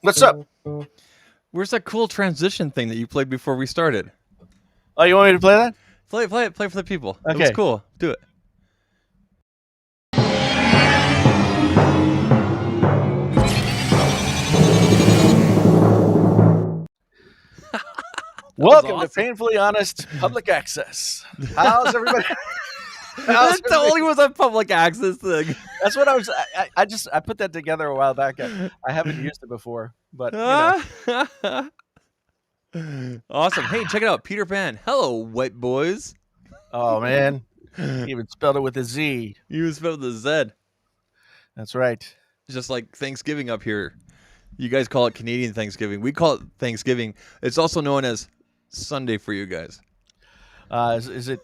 What's up? Where's that cool transition thing that you played before we started? Oh, you want me to play that? Play it for the people. It Okay. was cool. Do it. Welcome to awesome. Painfully Honest Public Access. How's everybody? That totally was a public access thing. That's what I was. I put that together a while back. I haven't used it before, but you know. Awesome. Hey, check it out. Peter Pan. Hello, white boys. Oh man, he even spelled it with a Z. You spelled the Z. That's right. Just like Thanksgiving up here. You guys call it Canadian Thanksgiving. We call it Thanksgiving. It's also known as Sunday for you guys. Is it?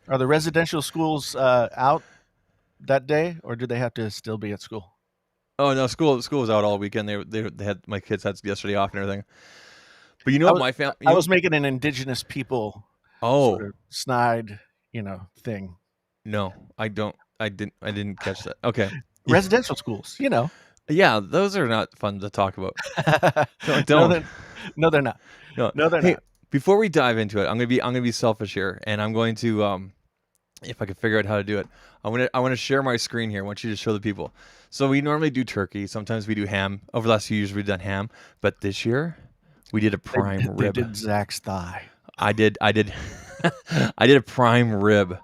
Are the residential schools out that day, or do they have to still be at school? Oh no, school was out all weekend. They had my kids had yesterday off and everything. But you know what my family? I was making an indigenous people sort of snide, thing. No, I don't. I didn't catch that. Okay. Residential schools, Yeah, those are not fun to talk about. Don't. No, they're not. No, they're not. Before we dive into it, I'm gonna be selfish here, and I'm going to if I can figure out how to do it, I want to share my screen here. I want you to show the people. So we normally do turkey. Sometimes we do ham. Over the last few years, we've done ham, but this year we did a prime rib. They did Zach's thigh. I did I did a prime rib,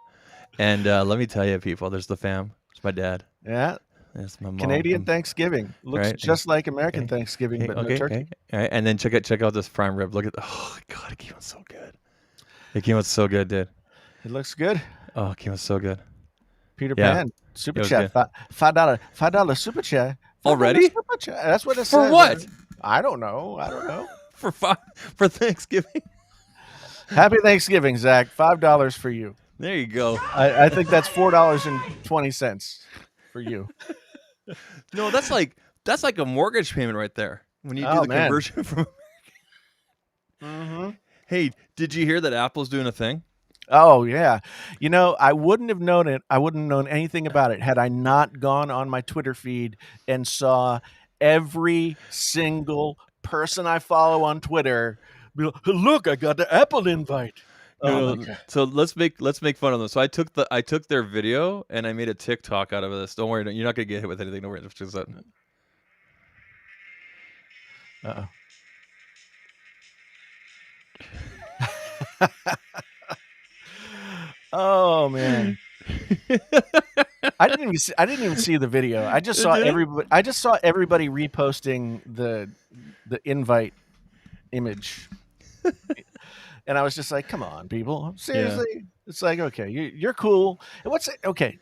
and let me tell you, people, there's the fam. It's my dad. Yeah. That's my mom. Canadian Thanksgiving looks just like American Thanksgiving, but no turkey. All right, and then check out this prime rib. Look at oh god, it came out so good. It came out so good, dude. It looks good. Oh, it came out so good. Peter Pan super chat, $5 super chat. Already? Super chat. That's what it says. For what? I don't know. For Thanksgiving. Happy Thanksgiving, Zach. $5 for you. There you go. I think that's $4.20 for you. No, that's like a mortgage payment right there when you do the conversion from Mm-hmm. Hey, did you hear that Apple's doing a thing? Oh yeah. I wouldn't have known it. I wouldn't have known anything about it had I not gone on my Twitter feed and saw every single person I follow on Twitter be like, look, I got the Apple invite. So let's make fun of them. So I took their video and I made a TikTok out of this. Don't worry, you're not gonna get hit with anything. Don't worry. Uh-oh. Oh man. I didn't even see the video. I just saw everybody reposting the invite image. And I was just like, come on, people. Seriously? Yeah. It's like, okay, you're cool. And okay.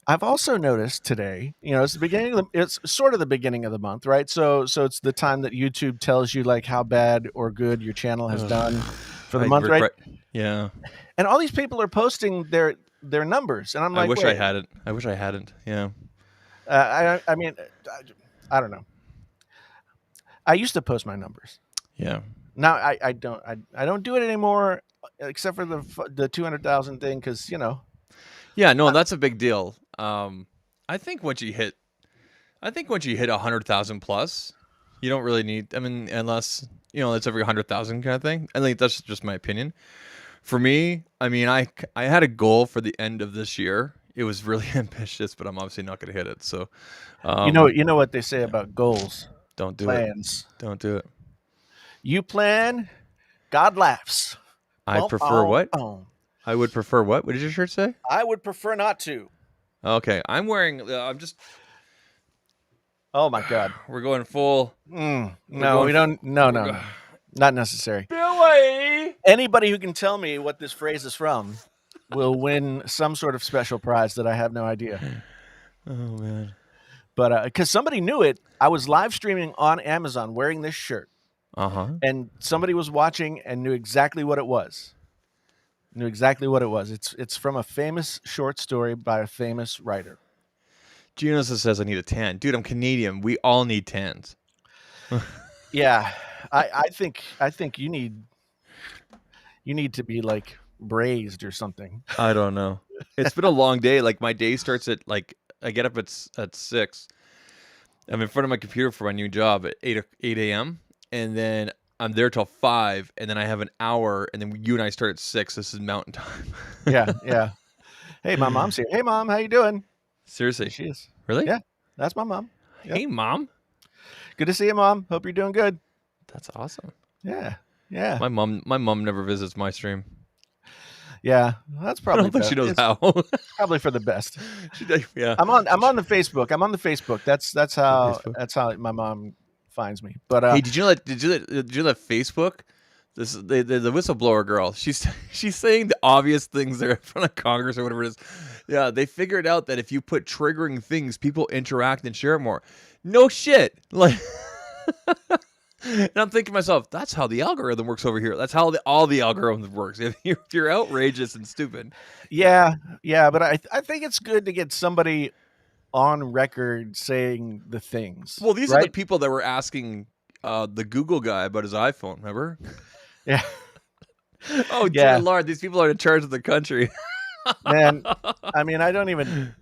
I've also noticed today, it's the beginning it's sort of the beginning of the month, right? So it's the time that YouTube tells you like how bad or good your channel has done for the month, right? Yeah. And all these people are posting their numbers, and I'm like, I wish I hadn't. Yeah. I mean, I don't know. I used to post my numbers. Yeah. Now I don't do it anymore, except for the 200,000 thing, because Yeah, no, that's a big deal. I think once you hit 100,000 plus, you don't really need. I mean, unless it's every 100,000 kind of thing. I think that's just my opinion. For me, I mean, I had a goal for the end of this year. It was really ambitious, but I'm obviously not going to hit it. So, you know what they say about goals. Don't do plans. it. Don't do it. You plan, God laughs. I prefer what? I would prefer what? What did your shirt say? I would prefer not to. Okay, I'm wearing. I'm just. Oh my God, we're going full. No, we don't. No, not necessary. Billy! Anybody who can tell me what this phrase is from will win some sort of special prize that I have no idea. Oh man! But because somebody knew it, I was live streaming on Amazon wearing this shirt. And somebody was watching and knew exactly what it was. It's from a famous short story by a famous writer. Gino says I need a tan. Dude, I'm Canadian. We all need tans. Yeah. I think you need to be like braised or something. I don't know. It's been a long day. Like my day starts at like I get up at 6. I'm in front of my computer for my new job at 8 a.m. and then I'm there till 5, and then I have an hour, and then you and I start at 6. This is mountain time. Yeah, yeah. Hey, my mom's here. Hey, mom, how you doing? There Seriously. she is. Really? Yeah, that's my mom. Yep. Hey, Mom. Good to see you, mom. Hope you're doing good. That's awesome. Yeah, yeah, My mom never visits my stream. yeah. That's I probably don't think she knows it's how. probably for the best. Yeah. I'm on the Facebook. I'm on the Facebook. That's The Facebook. how my mom finds me. But Hey, did you let Facebook? This is the whistleblower girl. She's saying the obvious things there in front of Congress or whatever it is. Yeah, they figured out that if you put triggering things, people interact and share more. No shit. Like, and I'm thinking to myself, that's how the algorithm works over here. That's how all the algorithms works. If you're outrageous and stupid. yeah, yeah. But I think it's good to get somebody on record saying the things. Well, these are the right? people that were asking the Google guy about his iPhone. Remember? Yeah, Oh dear yeah. Lord, these people are in charge of the country. Man, I mean, I don't even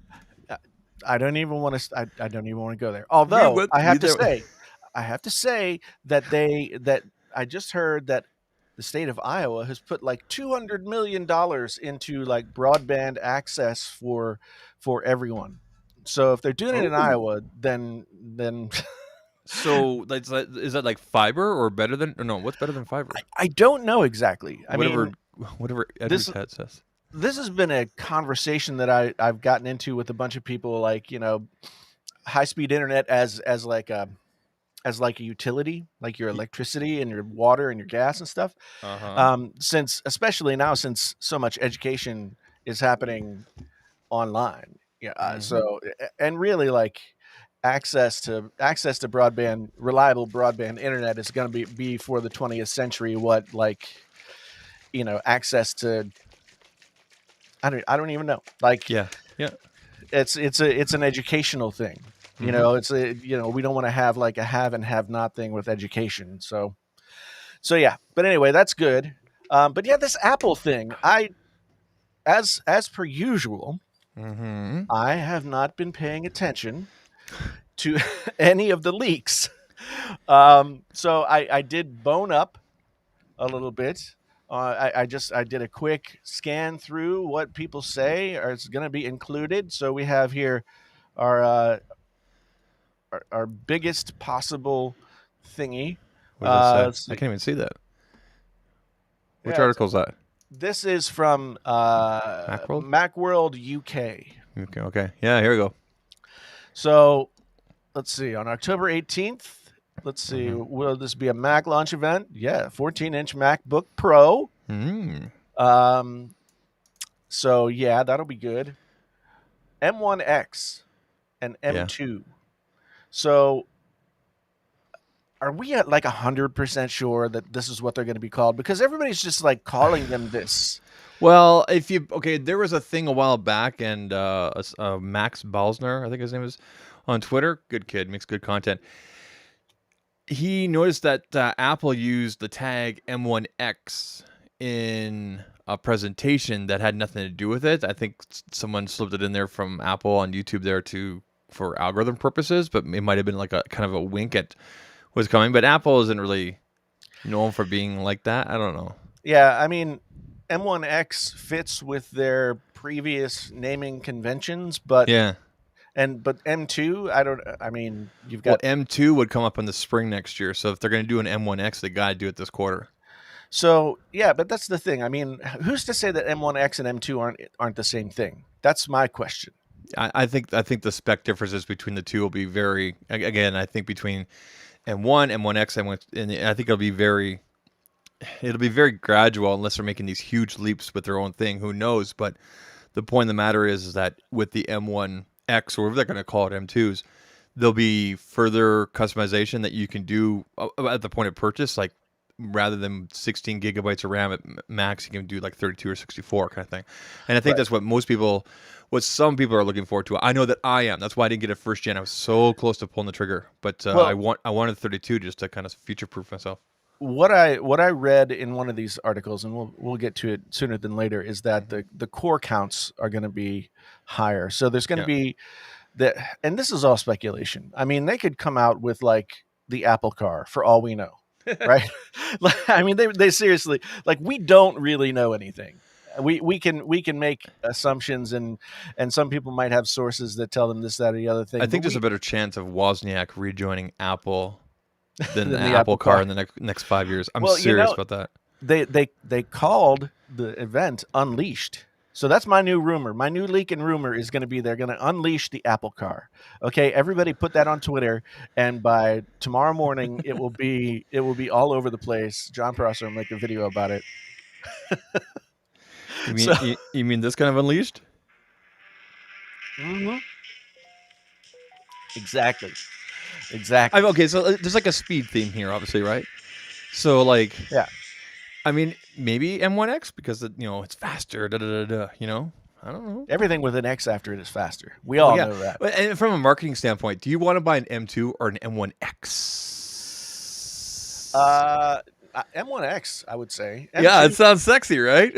want to. I don't even want to go there. We Although went. I We have to there. say, that I just heard that the state of Iowa has put like $200 million into like broadband access for everyone. So if they're doing it in Oh. Iowa, then So is that like fiber or better than? Or no, what's better than fiber? I don't know exactly. I Whatever, mean, whatever Edward this Ted says. this has been a conversation that I've gotten into with a bunch of people, like, high speed internet as like a utility, like your electricity and your water and your gas and stuff. Uh huh. Since especially now, since so much education is happening online, yeah. Mm-hmm. And really, like, access to broadband, reliable broadband internet is going to be for the 20th century. What, like, access to, I don't even know. Like, Yeah. Yeah. it's an educational thing. Mm-hmm. We don't want to have like a have and have not thing with education. So yeah. But anyway, that's good. But yeah, this Apple thing, as per usual, Mm-hmm. I have not been paying attention to any of the leaks. So I did bone up a little bit. I did a quick scan through what people say is going to be included. So we have here our our biggest possible thingy. What does that say? Let's I see. can't even see that. Which Yeah, article is that? this is from Macworld. Macworld UK. Okay. Okay. Yeah. Here we go. So let's see. On October 18th, let's see. Mm-hmm. Will this be a Mac launch event? Yeah, 14-inch MacBook Pro. Mm. Um, so yeah, that'll be good. M1X and Yeah. M2. So are we at like 100% sure that this is what they're going to be called? Because everybody's just like calling them this. Well, there was a thing a while back, and Max Balzner, I think his name is, on Twitter. Good kid, makes good content. He noticed that Apple used the tag M1X in a presentation that had nothing to do with it. I think someone slipped it in there from Apple on YouTube there for algorithm purposes, but it might have been like a kind of a wink at what's coming. But Apple isn't really known for being like that. I don't know. Yeah, I mean, M1X fits with their previous naming conventions, but Yeah. M2, I mean, you've Well, got. M2 would come up in the spring next year. So if they're going to do an M1X, they got to do it this quarter. So yeah, but that's the thing. I mean, who's to say that M1X and M2 aren't the same thing? That's my question. I think the spec differences between the two will be very. Again, I think between M1, M1X, M1, and I think it'll be very gradual unless they're making these huge leaps with their own thing. Who knows? But the point of the matter is that with the M1X, or whatever they're going to call it, M2s, there'll be further customization that you can do at the point of purchase. Like, rather than 16 gigabytes of RAM at max, you can do like 32 or 64 kind of thing. And I think Right. that's what some people are looking forward to. I know that I am. That's why I didn't get a first gen. I was so close to pulling the trigger, but Well, I wanted 32 just to kind of future proof myself. what I read in one of these articles, and we'll get to it sooner than later, is that the core counts are going to be higher. So there's going to Yeah. be that, and this is all speculation. I mean, they could come out with like the Apple Car for all we know, right? I mean, they seriously, like, we don't really know anything. We can make assumptions, and some people might have sources that tell them this, that, or the other thing. I think but there's a better chance of Wozniak rejoining Apple than the Than the Apple Apple car Car. in the next 5 years. I'm Well, you serious know, about that. they called the event Unleashed. So that's my new rumor. My new leak and rumor is going to be they're going to unleash the Apple Car. Okay, everybody put that on Twitter, and by tomorrow morning it will be all over the place. John Prosser will make a video about it. You mean So- you mean this kind of unleashed? Mhm. Exactly. Okay, so there's like a speed theme here, obviously, right? So like, Yeah. I mean, maybe M1X because it's faster. You know, I don't know. Everything with an X after it is faster. We all know that. But- And from a marketing standpoint, do you want to buy an M2 or an M1X? M1X, I would say. Yeah, M2, it sounds sexy, right?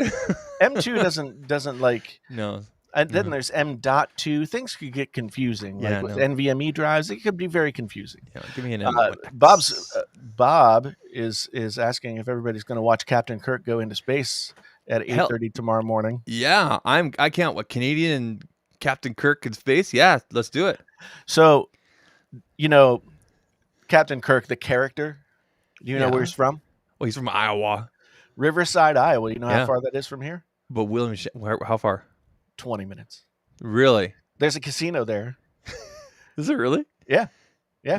M2 doesn't like. No. And then there's M.2. Things could get confusing. Yeah, Like with no. NVMe drives, it could be very confusing. Yeah, give me an M1X. Bob is asking if everybody's going to watch Captain Kirk go into space at 8:30 tomorrow morning. Yeah, I can't. What, Canadian and Captain Kirk in space? Yeah, let's do it. So, Captain Kirk, the character. Do you know where he's from? Well, he's from Iowa, Riverside, Iowa. You know Yeah. how far that is from here? but how far? 20 minutes. Really? There's a casino there. Is it really? Yeah. Yeah.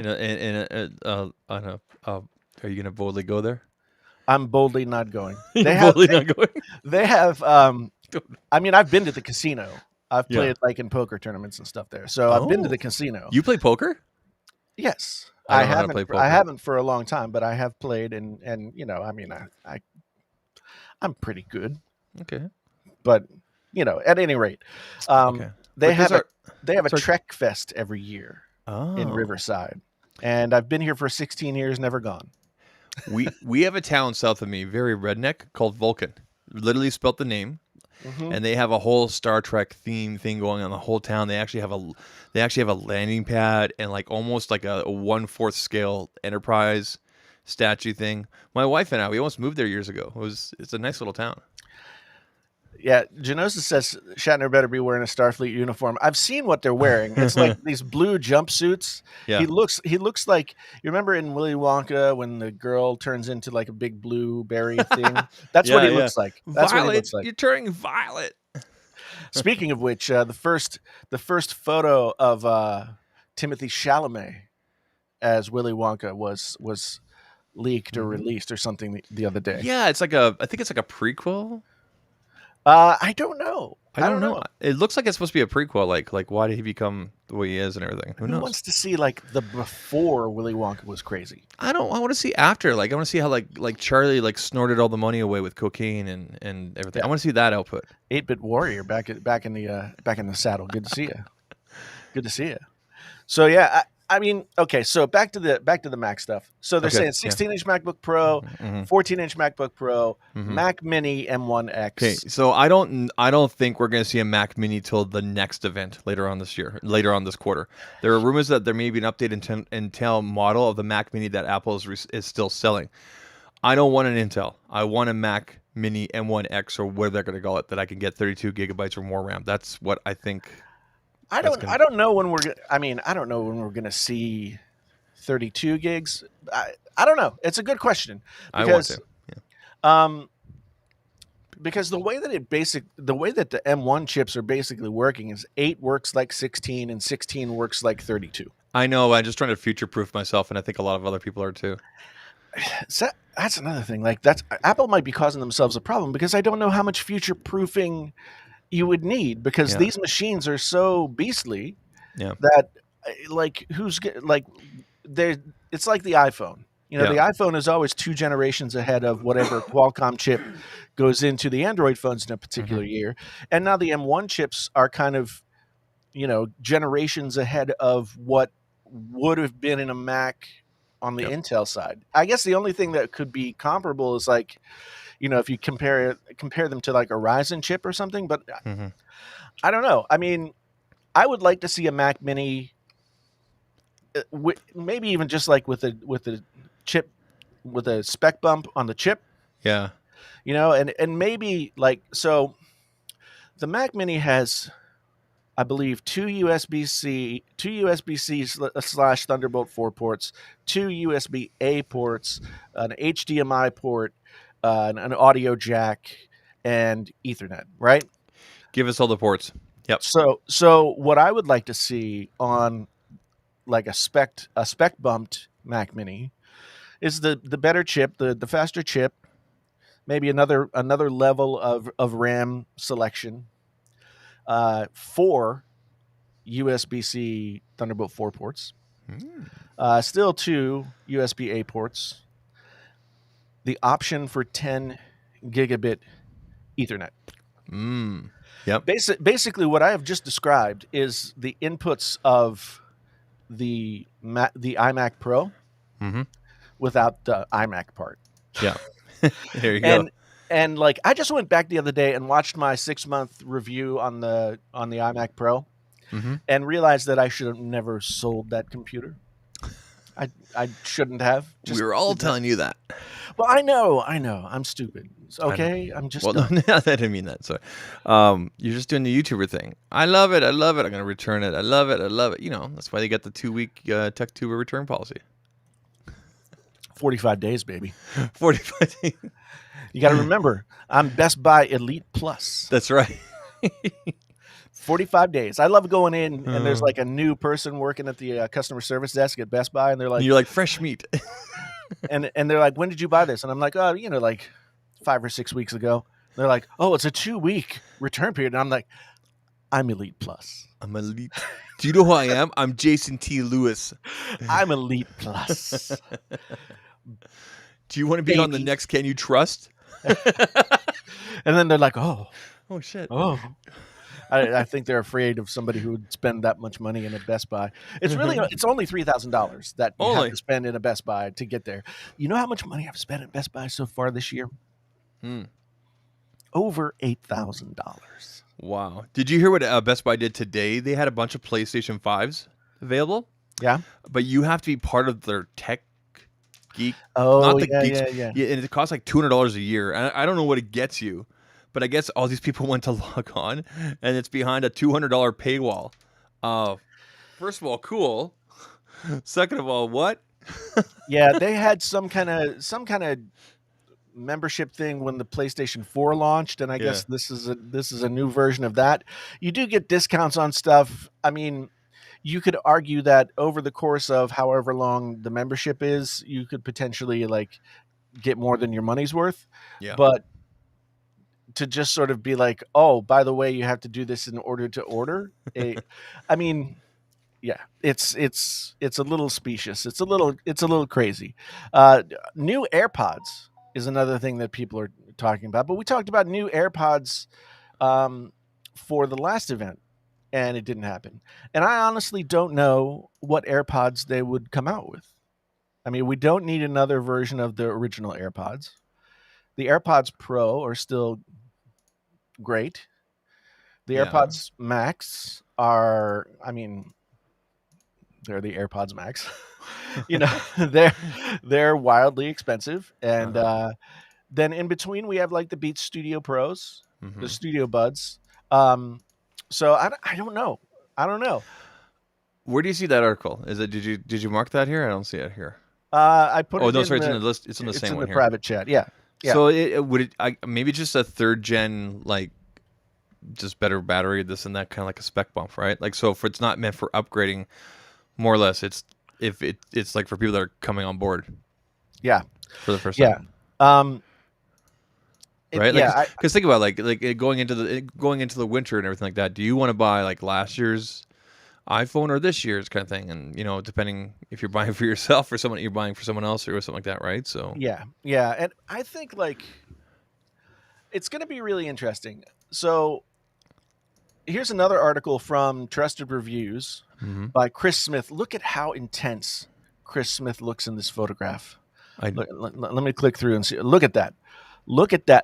Are you gonna boldly go there? I'm boldly not going. Boldly not going. They have. I mean, I've been to the casino. I've Yeah. played like in poker tournaments and stuff there. So I've been to Oh. the casino. You play poker? Yes, I I don't know how to haven't. play poker. I haven't for a long time, but I have played, and I mean, I'm pretty good. Okay. But at any rate, Okay. they But have those they have a sorry. Trek Fest every year Oh. in Riverside, and I've been here for 16 years, never gone. we have a town south of me, very redneck, called Vulcan. Literally spelt the name. Mhm. And they have a whole Star Trek theme thing going on the whole town. They actually have a landing pad and like almost like a 1/4 scale Enterprise statue thing. My wife and I, we almost moved there years ago. It's a nice little town. Yeah, Genosis says Shatner better be wearing a Starfleet uniform. I've seen what they're wearing. It's like these blue jumpsuits. Yeah. He looks like, you remember in Willy Wonka when the girl turns into like a big blue berry thing? That's what Yeah, he yeah. looks like. That's what he Violet, looks like. you're turning violet. Speaking of which, the first photo of Timothy Chalamet as Willy Wonka was leaked or released or something the other day. Yeah, I think it's like a prequel. I don't know. I don't know. It looks like it's supposed to be a prequel. Like why did he become the way he is and everything? Who Who knows? wants to see like the before Willy Wonka was crazy? I want to see after. Like I want to see how like Charlie like snorted all the money away with cocaine and everything. Yeah. I want to see that output. 8-Bit Warrior back in the saddle. Good to see you. Good to see you. So yeah, I mean, okay. So back to the Mac stuff. So they're Okay, saying 16-inch MacBook Pro, Mhm. 14-inch MacBook Pro, Mhm. Mac Mini M1X. Okay, so I don't think we're going to see a Mac Mini till the next event later on this quarter. There are rumors that there may be an update Intel model of the Mac Mini that Apple is still selling. I don't want an Intel. I want a Mac Mini M1X or whatever they're going to call it that I can get 32 gigabytes or more RAM. That's what I think. I don't know when we're. I don't know when we're going to see 32 gigs. I don't know. It's a good question I want to. Yeah. Because the way that the M1 chips are basically working is 8 works like 16 and 16 works like 32. I know. I'm just trying to future-proof myself, and I think a lot of other people are too. So that's another thing. Like Apple might be causing themselves a problem because I don't know how much future proofing you would need because Yeah. these machines are so beastly Yeah. that it's like the iPhone. The iPhone is always 2 generations ahead of whatever Qualcomm chip goes into the Android phones in a particular year. And now the M1 chips are kind of, generations ahead of what would have been in a Mac on the Yep. Intel side. I guess the only thing that could be comparable is like, if you compare them to like a Ryzen chip or something, but Mhm. I don't know. I mean, I would like to see a Mac Mini, maybe even just like with a chip, with a spec bump on the chip, Yeah. and maybe like so. The Mac Mini has, I believe, two USB-C slash Thunderbolt 4 ports, two USB-A ports, an HDMI port, an audio jack, and Ethernet. Right. Give us all the ports. Yep. So what I would like to see on like a spec bumped Mac Mini is the better chip, the faster chip, maybe another level of RAM selection, 4 USB-C Thunderbolt 4 ports, still 2 USB-A ports, the option for 10 gigabit Ethernet. Yep. Basically, what I have just described is the inputs of the iMac Pro without the iMac part. Yeah. There you go. And like I just went back the other day and watched my 6-month review on the iMac Pro, and realized that I should have never sold that computer. I shouldn't have. We were all telling you that. Well, I know. I'm stupid. Okay, I'm just. Well, no, I didn't mean that. Sorry. You're just doing the YouTuber thing. I love it. I'm gonna return it. I love it. That's why they got the 2-week TechTuber return policy. 45 days, baby. 45 days. You got to remember, I'm Best Buy Elite Plus. That's right. 45 days. I love going in and there's like a new person working at the customer service desk at Best Buy, and they're like, you're like fresh meat. and they're like, when did you buy this? And I'm like, oh, like 5 or 6 weeks ago. They're like, oh, it's a 2-week return period. And I'm like, I'm Elite Plus. I'm Elite. Do you know who I am? I'm Jason T. Lewis. I'm Elite Plus. Do you want to be on the next Can You Trust? And then they're like, oh shit. Oh, I think they're afraid of somebody who would spend that much money in a Best Buy. It's only $3,000 that you have to spend in a Best Buy to get there. You know how much money I've spent at Best Buy so far this year? Over $8,000. Wow. Did you hear what Best Buy did today? They had a bunch of PlayStation 5s available. Yeah. But you have to be part of their tech geek. Oh, not the yeah. And it costs like $200 a year. And I don't know what it gets you. But I guess all these people went to log on, and it's behind a $200 paywall. First of all, cool. Second of all, what? Yeah, they had some kind of membership thing when the PlayStation 4 launched, and I guess this is a new version of that. You do get discounts on stuff. I mean, you could argue that over the course of however long the membership is, you could potentially like get more than your money's worth. Yeah. But to just sort of be like, oh, by the way, you have to do this in order to order. I mean, yeah, it's a little specious. It's a little crazy. New AirPods is another thing that people are talking about. But we talked about new AirPods for the last event, and it didn't happen. And I honestly don't know what AirPods they would come out with. I mean, we don't need another version of the original AirPods. The AirPods Pro are still great. The AirPods Max are, I mean, they're the AirPods Max. They're wildly expensive. And then in between we have like the Beats Studio Pros, the Studio Buds. So I don't know. Where do you see that article? Is it did you mark that here? I don't see it here. I put it. It's in the list. It's in the same one here. Private chat. Yeah. So maybe just a 3rd gen, like just better battery, this and that, kind of like a spec bump, right? Like, so if it's not meant for upgrading, more or less, it's like for people that are coming on board. Yeah. For the first time. Right? Because think about like going into the winter and everything like that. Do you want to buy like last year's iPhone or this year's kind of thing? And depending if you're buying for yourself or you're buying for someone else or something like that, right? So yeah, and I think like it's going to be really interesting. So here's another article from Trusted Reviews by Chris Smith. Look at how intense Chris Smith looks in this photograph. Let me click through and see. Look at that.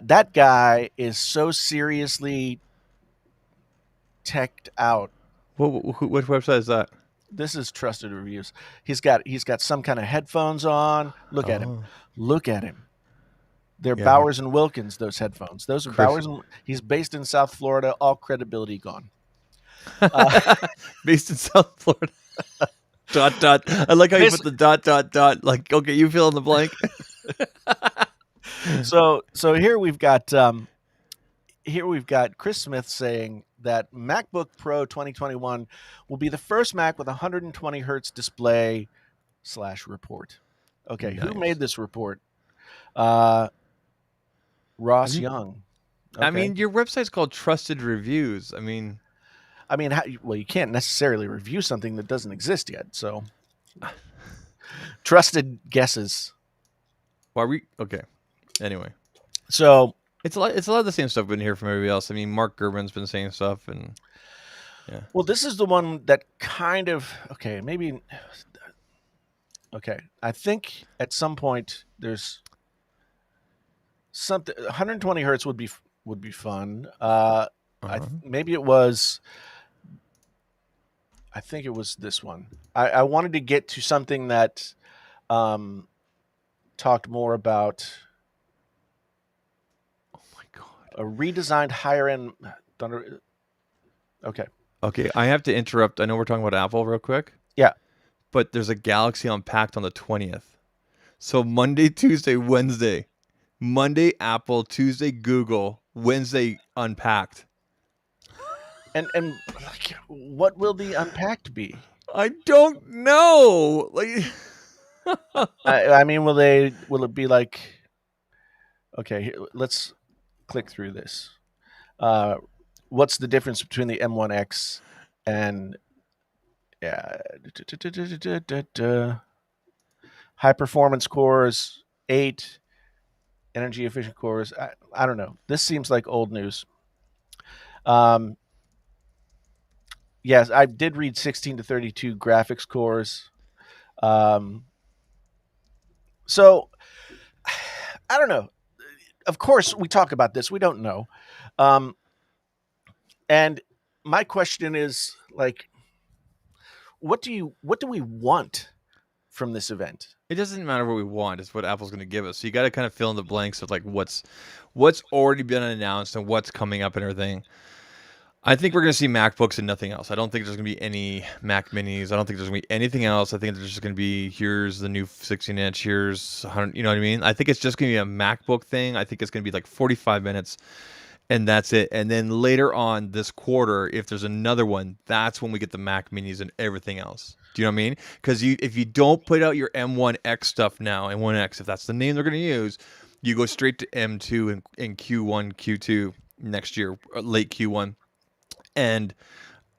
That guy is so seriously teched out What website is that? This is Trusted Reviews. He's got some kind of headphones on. Look at him. Oh, Look at him. They're yeah. Bowers and Wilkins, those headphones. Those are Chris. Bowers and he's based in South Florida, all credibility gone. Uh, Based in South Florida. Dot dot. I like how you put the dot dot dot. Like, okay, you fill in the blank. so here we've got Chris Smith saying that MacBook Pro 2021 will be the first Mac with 120 hertz display / report. Okay, Nice. who made this report? Ross You- Young. I Okay. mean, your website's called Trusted Reviews. I mean, well, you can't necessarily review something that doesn't exist yet. So, trusted guesses. why we okay? Anyway, So, it's a lot of the same stuff we've been hearing from everybody else. I mean, Mark Gurman's been saying stuff, and well, this is the one that kind of maybe. Okay, I think at some point there's something. 120 hertz would be fun. Maybe it was. I think it was this one. I wanted to get to something that talked more about a redesigned higher end Thunder. Okay. Okay, I have to interrupt. I know we're talking about Apple real quick. Yeah. But there's a Galaxy Unpacked on the 20th. So Monday, Tuesday, Wednesday. Monday, Apple. Tuesday, Google. Wednesday, Unpacked. And like, what will the Unpacked be? I don't know. Like, I mean, will it be like? Okay, let's click through this. What's the difference between the M1X and high performance cores, 8 energy efficient cores? I don't know. This seems like old news. Yes, I did read 16 to 32 graphics cores. So I don't know. Of course, we talk about this. We don't know. And my question is, like, what do we want from this event? it doesn't matter what we want. It's what Apple's going to give us. So you got to kind of fill in the blanks of like what's already been announced and what's coming up and everything. I think we're going to see MacBooks and nothing else. I don't think there's going to be any Mac Minis. I don't think there's going to be anything else. I think there's just going to be, here's the new 16-inch, here's 100, you know what I mean? I think it's just going to be a MacBook thing. I think it's going to be like 45 minutes, and that's it. And then later on this quarter, if there's another one, that's when we get the Mac Minis and everything else. Do you know what I mean? Because if you don't put out your M1X stuff now, M1X, if that's the name they're going to use, you go straight to M2 in Q1, Q2 next year, late Q1. And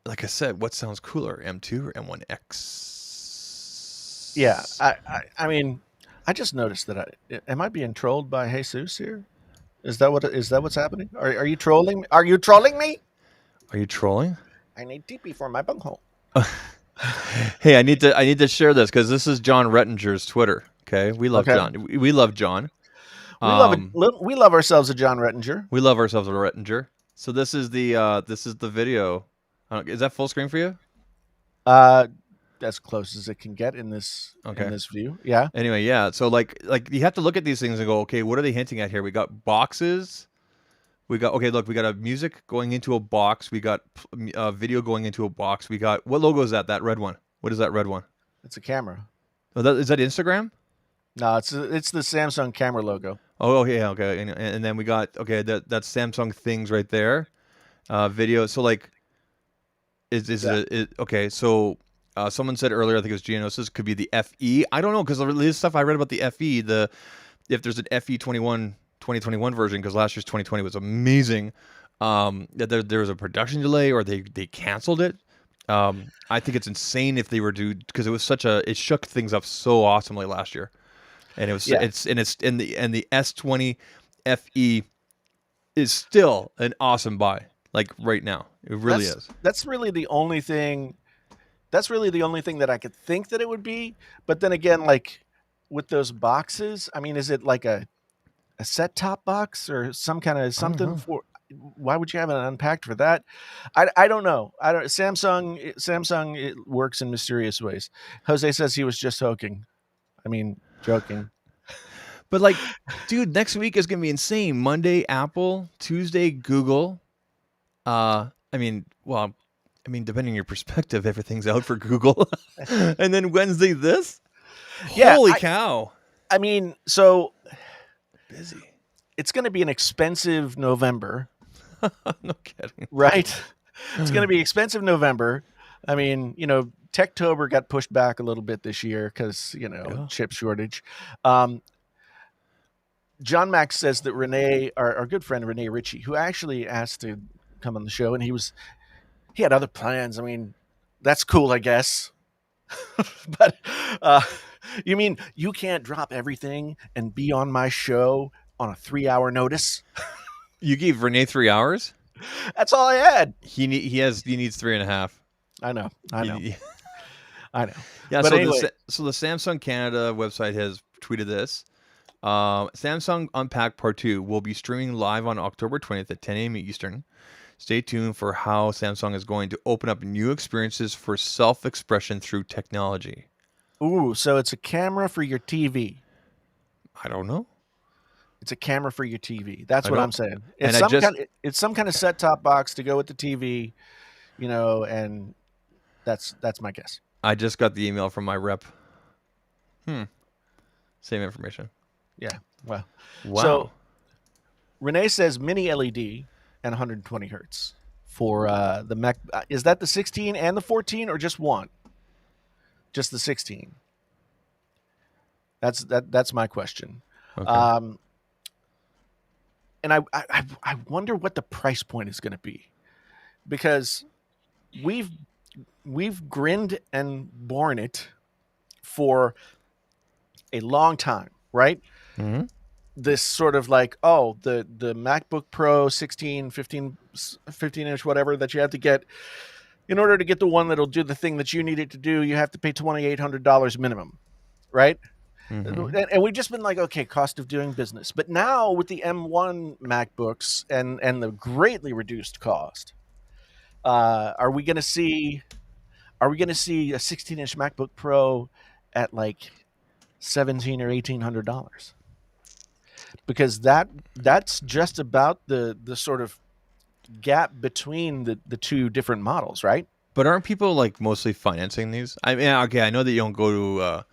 like I said, what sounds cooler, M2 or M1X? Yeah, I mean, I just noticed that am I being trolled by Jesus here? Is that what's happening? Are you trolling me? Are you trolling me? Are you trolling? I need TP for my bunghole. Hey, I need to share this because this is John Rettinger's Twitter. Okay, we love John. We love John. We love ourselves a John Rettinger. We love ourselves a Rettinger. So this is the video. Is that full screen for you? As close as it can get in this Okay. in this view. Yeah. Anyway, yeah. So like you have to look at these things and go, okay, what are they hinting at here? We got boxes. We got look, we got a music going into a box. We got a video going into a box. We got, what logo is that? That red one. What is that red one? It's a camera. Oh, is that Instagram? No, it's the Samsung camera logo. Oh, yeah, okay. And then we got, okay, that's Samsung things right there. Video. So like, okay? So someone said earlier, I think it was Geonosis, could be the FE. I don't know because the stuff I read about the FE, if there's an FE 2021 version, because last year's 2020 was amazing. That there was a production delay or they canceled it. I think it's insane if they were to, because it shook things up so awesomely last year. And the S20 FE is still an awesome buy. Like right now, it really is. That's really the only thing. That's really the only thing that I could think that it would be. But then again, like with those boxes, I mean, is it like a set top box or some kind of something for? why would you have an unpacked for that? I don't know. I don't. Samsung it works in mysterious ways. Jose says he was just joking. I mean, joking. But like, dude, next week is gonna be insane. Monday, Apple. Tuesday, Google. I mean, well, I mean, depending on your perspective, everything's out for Google. And then Wednesday, this. Yeah, Holy cow! I mean, so Busy. it's going to be an expensive November, No kidding. right? It's going to be expensive November. I mean, Techtober got pushed back a little bit this year because Yeah. chip shortage. John Max says that Renee, our good friend Renee Ritchie, who actually asked to come on the show, and he had other plans. I mean, that's cool, I guess. But you mean you can't drop everything and be on my show on a 3-hour notice? You gave Renee 3 hours. That's all I had. He needs 3.5. I know. I know. Yeah. But So anyway, the Samsung Canada website has tweeted this. Samsung Unpacked Part 2 will be streaming live on October 20th at 10 a.m. Eastern. Stay tuned for how Samsung is going to open up new experiences for self-expression through technology. ooh, so it's a camera for your TV. I don't know. It's a camera for your TV. That's I what don't- I'm saying. and It's some kind of set-top box to go with the TV, and that's my guess. I just got the email from my rep. Same information. Yeah. Well, Wow. So Renee says mini LED and 120 hertz for the Mac. Is that the 16 and the 14, or just one? Just the 16. That's my question. Okay. And I wonder what the price point is going to be, because we've grinned and borne it for a long time, right? Mhm. This sort of like, oh, the MacBook Pro 16, 15 inch, whatever, that you have to get in order to get the one that'll do the thing that you need it to do. You have to pay $2,800 minimum, right? Mhm. And we've just been like, okay, cost of doing business. But now with the M1 MacBooks and the greatly reduced cost, are we going to see a 16-inch MacBook Pro at like $1,700 or $1,800? Because that's just about the sort of gap between the two different models, right? But aren't people like mostly financing these? I mean, okay, I know that you don't go to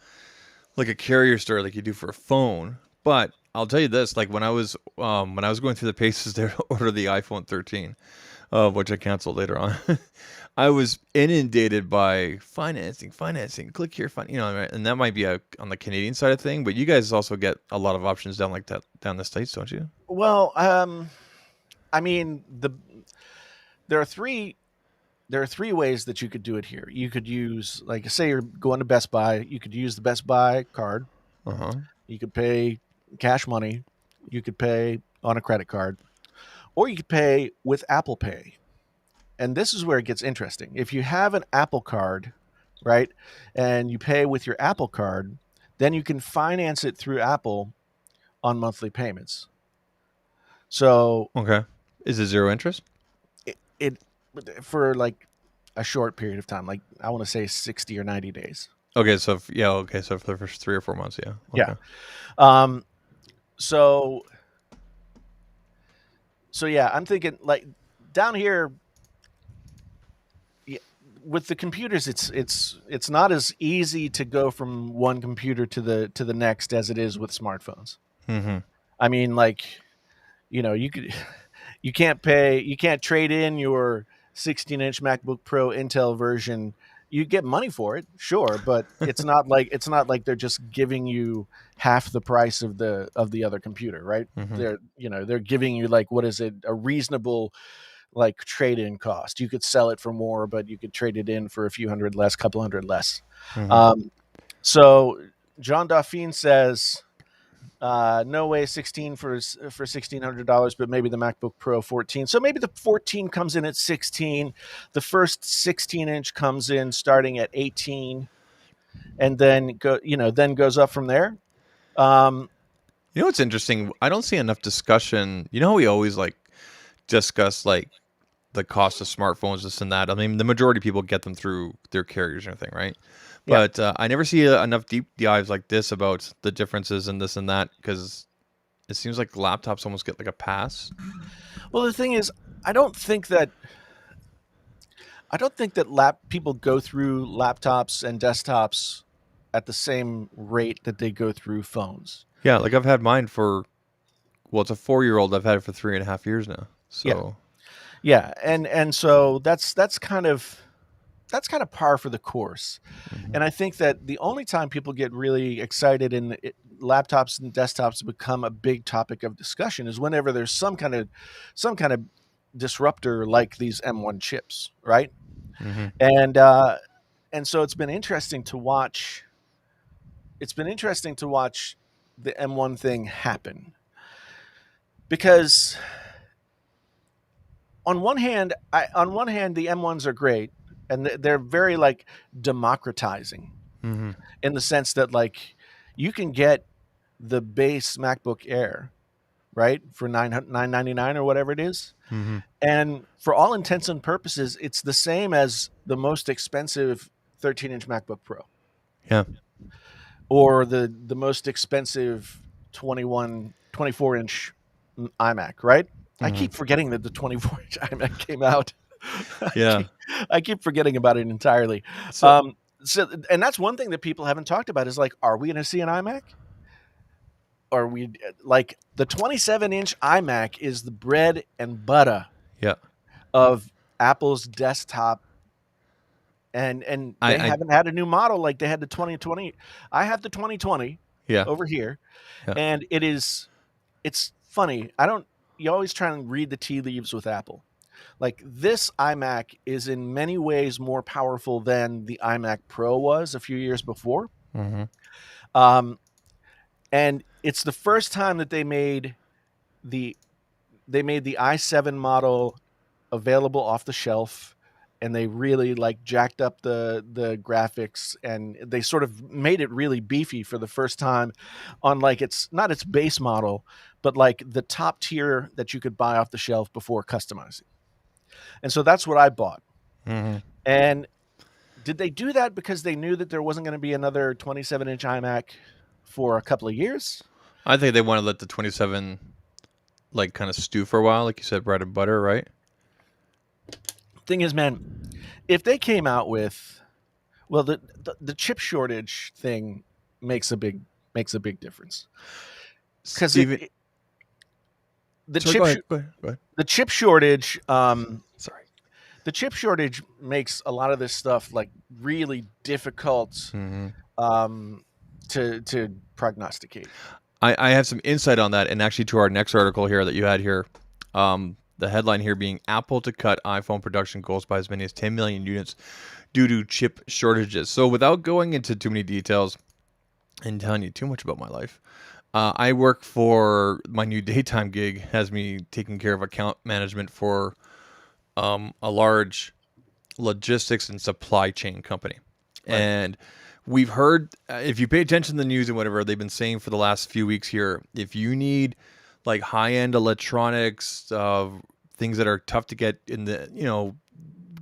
like a carrier store like you do for a phone, but I'll tell you this: like when I was going through the paces there to order the iPhone 13, which I canceled later on, I was inundated by financing. Click here, right? And that might be on the Canadian side of thing, but you guys also get a lot of options down like that down the States, don't you? Well, I mean, there are three ways that you could do it here. You could use, like, say you're going to Best Buy, you could use the Best Buy card. Uh-huh. You could pay cash money. You could pay on a credit card, or you could pay with Apple Pay. And this is where it gets interesting. If you have an Apple card, right, and you pay with your Apple card, then you can finance it through Apple on monthly payments. So Okay. Is it zero interest? it for like a short period of time, like I want to say 60 or 90 days. Okay, so so for the first 3 or 4 months, yeah. Okay. Yeah. So yeah, I'm thinking like down here with the computers, it's not as easy to go from one computer to the next as it is with smartphones. Mm-hmm. I mean, like, you can't trade in your 16-inch MacBook Pro Intel version. You get money for it, sure, but it's not like they're just giving you half the price of the other computer, right? Mm-hmm. They're giving you, like, what is it, a reasonable like trade-in cost. You could sell it for more, but you could trade it in for a few hundred less, couple hundred less. Mm-hmm. So John Dauphine says, no way 16 for $1,600, but maybe the MacBook Pro 14. So maybe the 14 comes in at 16. The first 16-inch comes in starting at 18, and then goes up from there. You know what's interesting? I don't see enough discussion. You know how we always like discuss like the cost of smartphones, this and that. I mean, the majority of people get them through their carriers and everything, right? Yeah. But I never see enough deep dives like this about the differences and this and that, because it seems like laptops almost get like a pass. Well, the thing is, I don't think that people go through laptops and desktops at the same rate that they go through phones. Yeah, like I've had mine for, well, it's a 4-year-old. I've had it for 3.5 years now. Yeah. So Yeah, and so that's kind of par for the course. And I think that the only time people get really excited and laptops and desktops become a big topic of discussion is whenever there's some kind of disruptor like these M1 chips, right? And so it's been interesting to watch. It's been interesting to watch the M1 thing happen, because on one hand, the M1s are great, and they're very like democratizing in the sense that like you can get the base MacBook Air, right, for $999 or whatever it is. And for all intents and purposes, it's the same as the most expensive 13-inch MacBook Pro. Yeah. Or the most expensive 24-inch iMac, right? I keep forgetting that the 24-inch iMac came out. Yeah. I keep forgetting about it entirely. So, And that's one thing that people haven't talked about is like, are we going to see an iMac? Or we like the 27-inch iMac is the bread and butter yeah. of Apple's desktop. And they haven't had a new model like they had the 2020. I have the 2020 over here, and it's funny. You always try and read the tea leaves with Apple. Like this iMac is in many ways more powerful than the iMac Pro was a few years before. And it's the first time that they made the i7 model available off the shelf, and they really like jacked up the graphics, and they sort of made it really beefy for the first time on like it's not its base model, but like the top tier that you could buy off the shelf before customizing. And so that's what I bought. And did they do that because they knew that there wasn't going to be another 27-inch iMac for a couple of years? I think they want to let the 27 like kind of stew for a while, like you said, bread and butter, right? Thing is, man, if they came out with, well, the chip shortage thing makes a big difference, because the chip shortage. Sorry. The chip shortage makes a lot of this stuff like really difficult to prognosticate. I have some insight on that, and actually to our next article here that you had here, the headline here being Apple to cut iPhone production goals by as many as 10 million units due to chip shortages. So without going into too many details and telling you too much about my life, I work for my new daytime gig has me taking care of account management for a large logistics and supply chain company. Right. And we've heard, if you pay attention to the news and whatever, they've been saying for the last few weeks here, if you need like high-end electronics, things that are tough to get in the,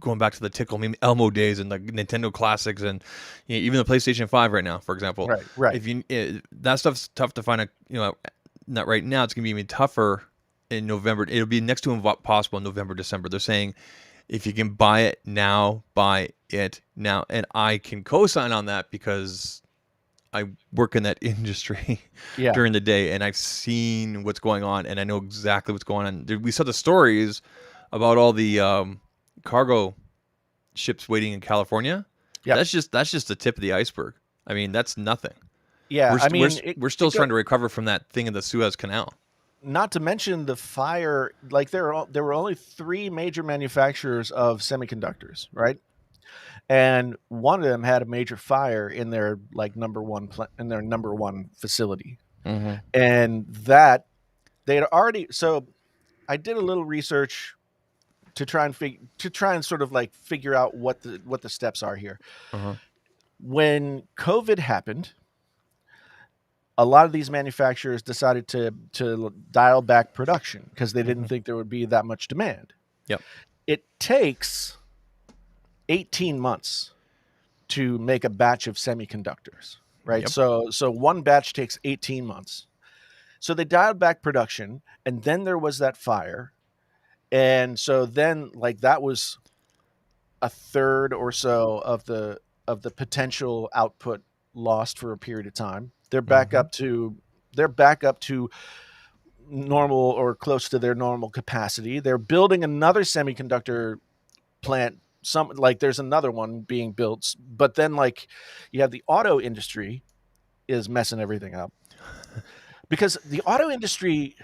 going back to the Tickle Me Elmo days and the Nintendo classics and even the PlayStation 5 right now, for example. Right. If that stuff's tough to find, not right now, it's going to be even tougher in November. It'll be next to impossible in November, December. They're saying if you can buy it now, buy it now. And I can co-sign on that because I work in that industry during the day, and I've seen what's going on, and I know exactly what's going on. We saw the stories about all the cargo ships waiting in California. Yeah, that's just the tip of the iceberg. I mean, that's nothing. Yeah, we're still trying to recover from that thing in the Suez Canal. Not to mention the fire. Like there were only 3 major manufacturers of semiconductors, right? And one of them had a major fire in their like number one facility, and that they had already. So I did a little research to try and sort of like figure out what the steps are here. When COVID happened, a lot of these manufacturers decided to dial back production because they didn't think there would be that much demand. Yep. It takes 18 months to make a batch of semiconductors, right? Yep. So one batch takes 18 months. So they dialed back production, and then there was that fire. And so then like that was a third or so of the potential output lost for a period of time. They're back up to normal or close to their normal capacity. They're building another semiconductor plant. There's another one being built, but then like you have the auto industry is messing everything up because the auto industry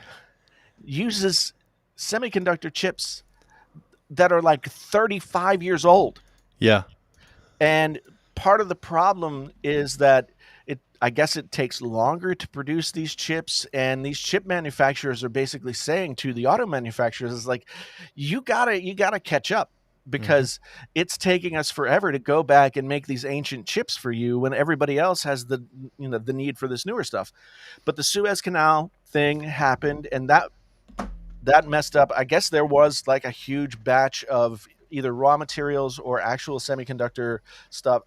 uses semiconductor chips that are like 35 years old. Yeah. And part of the problem is that I guess it takes longer to produce these chips, and these chip manufacturers are basically saying to the auto manufacturers is like, you gotta catch up because it's taking us forever to go back and make these ancient chips for you when everybody else has the need for this newer stuff. But the Suez Canal thing happened, and that messed up. I guess there was like a huge batch of either raw materials or actual semiconductor stuff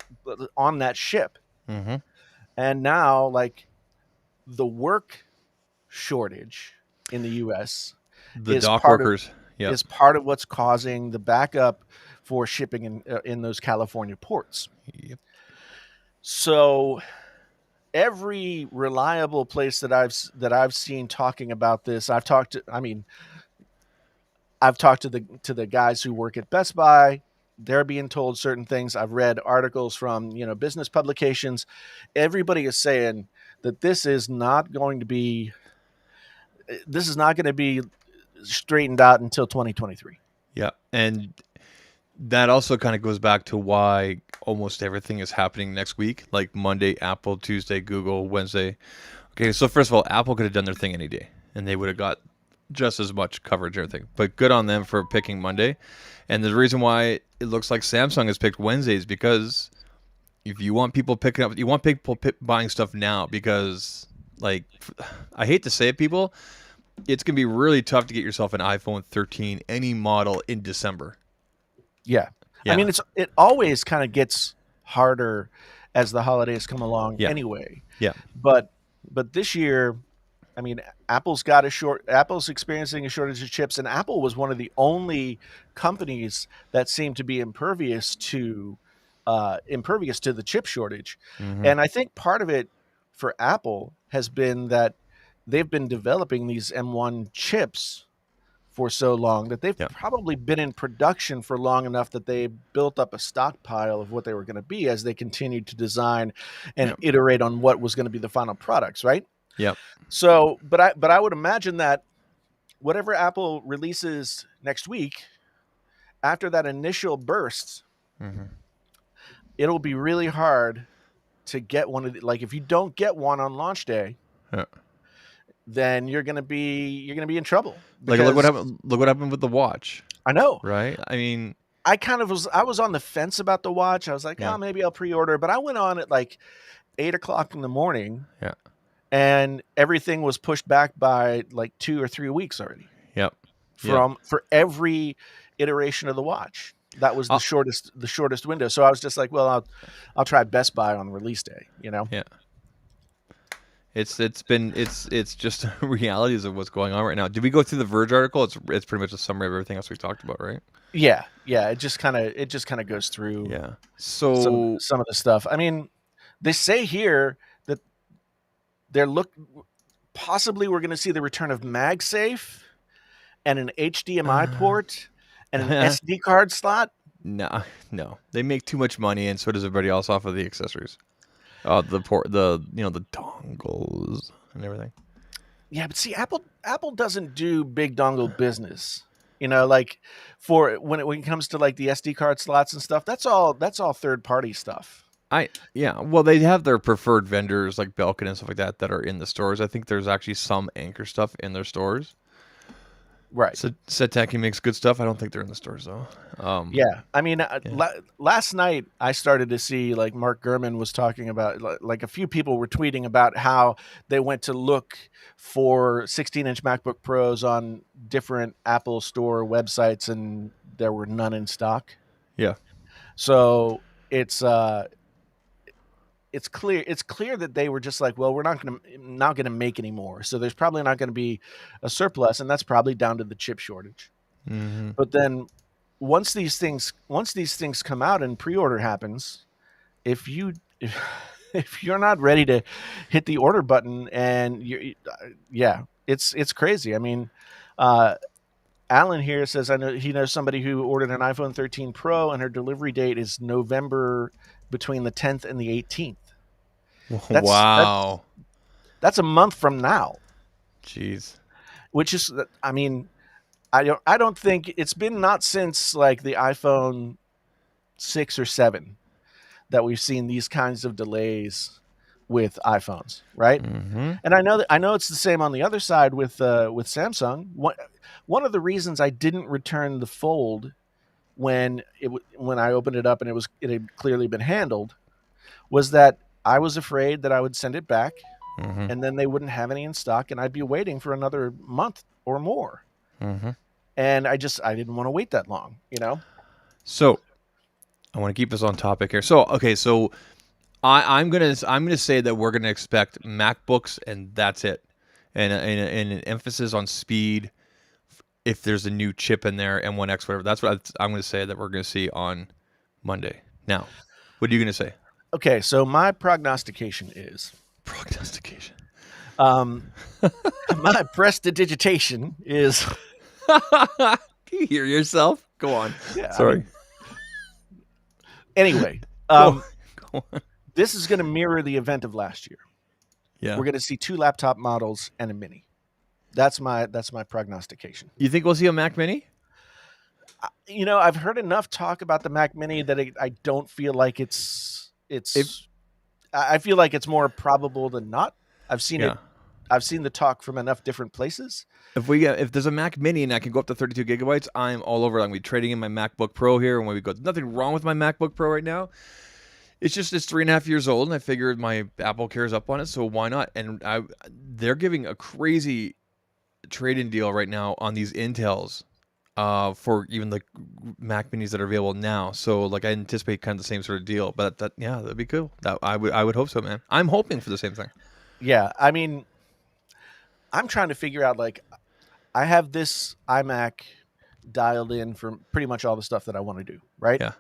on that ship. And now, like, the work shortage in the U.S. The dock workers is part of what's causing the backup for shipping in those California ports. Yep. So every reliable place that I've seen talking about this, I've talked to the guys who work at Best Buy. They're being told certain things. I've read articles from, business publications. Everybody is saying that this is not going to be straightened out until 2023. Yeah. And that also kind of goes back to why almost everything is happening next week, like Monday, Apple, Tuesday, Google, Wednesday. Okay. So first of all, Apple could have done their thing any day and they would have got just as much coverage and everything, but good on them for picking Monday. And the reason why it looks like Samsung has picked Wednesday is because if you want people buying stuff now, because like, I hate to say it, people, it's going to be really tough to get yourself an iPhone 13, any model in December. Yeah. I mean, it always kind of gets harder as the holidays come along anyway. Yeah. But this year, I mean, Apple's experiencing a shortage of chips, and Apple was one of the only companies that seemed to be impervious to the chip shortage. And I think part of it for Apple has been that they've been developing these M1 chips for so long that they've probably been in production for long enough that they built up a stockpile of what they were going to be as they continued to design and iterate on what was going to be the final products, right? Yep. So, but I would imagine that whatever Apple releases next week, after that initial burst, it'll be really hard to get one of like if you don't get one on launch day, then you're gonna be in trouble. Like look what happened with the watch. I know, right? I mean, I was on the fence about the watch. I was like, oh, maybe I'll pre-order, but I went on at like 8:00 in the morning. Yeah. And everything was pushed back by like 2 or 3 weeks already. Yep. For every iteration of the watch. That was the shortest window. So I was just like, well, I'll try Best Buy on release day, Yeah. It's just realities of what's going on right now. Did we go through the Verge article? It's pretty much a summary of everything else we talked about, right? Yeah. It just kind of goes through So some of the stuff. I mean, they say here that possibly we're going to see the return of MagSafe and an HDMI port and an SD card slot. No, they make too much money, and so does everybody else off of the accessories, the port, the dongles and everything. Yeah, but see, Apple doesn't do big dongle business. Like for when it comes to like the SD card slots and stuff, that's all third party stuff. Well, they have their preferred vendors like Belkin and stuff like that are in the stores. I think there's actually some Anker stuff in their stores. Right. Setaki makes good stuff. I don't think they're in the stores though. Yeah, I mean, Yeah. last night I started to see like Mark Gurman was talking about like a few people were tweeting about how they went to look for 16-inch MacBook Pros on different Apple Store websites and there were none in stock. Yeah. So it's clear that they were just like, well, we're not going to make any more. So there's probably not going to be a surplus, and that's probably down to the chip shortage. Mm-hmm. But then once these things come out and pre-order happens, if you if you're not ready to hit the order button and yeah, it's crazy. I mean, Alan here says he knows somebody who ordered an iPhone 13 Pro and her delivery date is November between the 10th and the 18th. Wow. That's a month from now. Jeez. Which is, I mean, I don't think it's been not since like the iPhone 6 or 7 that we've seen these kinds of delays with iPhones, right? Mm-hmm. And I know it's the same on the other side with Samsung. One of the reasons I didn't return the Fold when I opened it up and it had clearly been handled was that I was afraid that I would send it back Mm-hmm. and then they wouldn't have any in stock and I'd be waiting for another month or more. Mm-hmm. And I didn't want to wait that long, you know? So I want to keep us on topic here. So I'm gonna say that we're gonna expect MacBooks and that's it, and an emphasis on speed. If there's a new chip in there, M1X, whatever, that's what I'm gonna say that we're gonna see on Monday. Now, what are you gonna say? Okay, so my prognostication is Prognostication. my prestidigitation is. Can you hear yourself? Go on. Yeah, Sorry. I mean, anyway, Go on. this is going to mirror the event of last year. Yeah. We're going to see 2 laptop models and a mini. That's my prognostication. You think we'll see a Mac Mini? You know, I've heard enough talk about the Mac Mini that I don't feel like it's. I feel like it's more probable than not. I've seen it. I've seen the talk from enough different places. If there's a Mac Mini and I can go up to 32 gigabytes, I'm all over. I'm gonna be trading in my MacBook Pro here, and when we go, nothing wrong with my MacBook Pro right now. It's just it's 3.5 years old, and I figured my Apple cares up on it, so why not? And they're giving a crazy trade-in deal right now on these Intels, for even the Mac Minis that are available now. So like I anticipate kind of the same sort of deal, but that'd be cool. That I would hope so, man. I'm hoping for the same thing. Yeah, I mean, I'm trying to figure out like I have this iMac dialed in for pretty much all the stuff that I want to do, right? Yeah.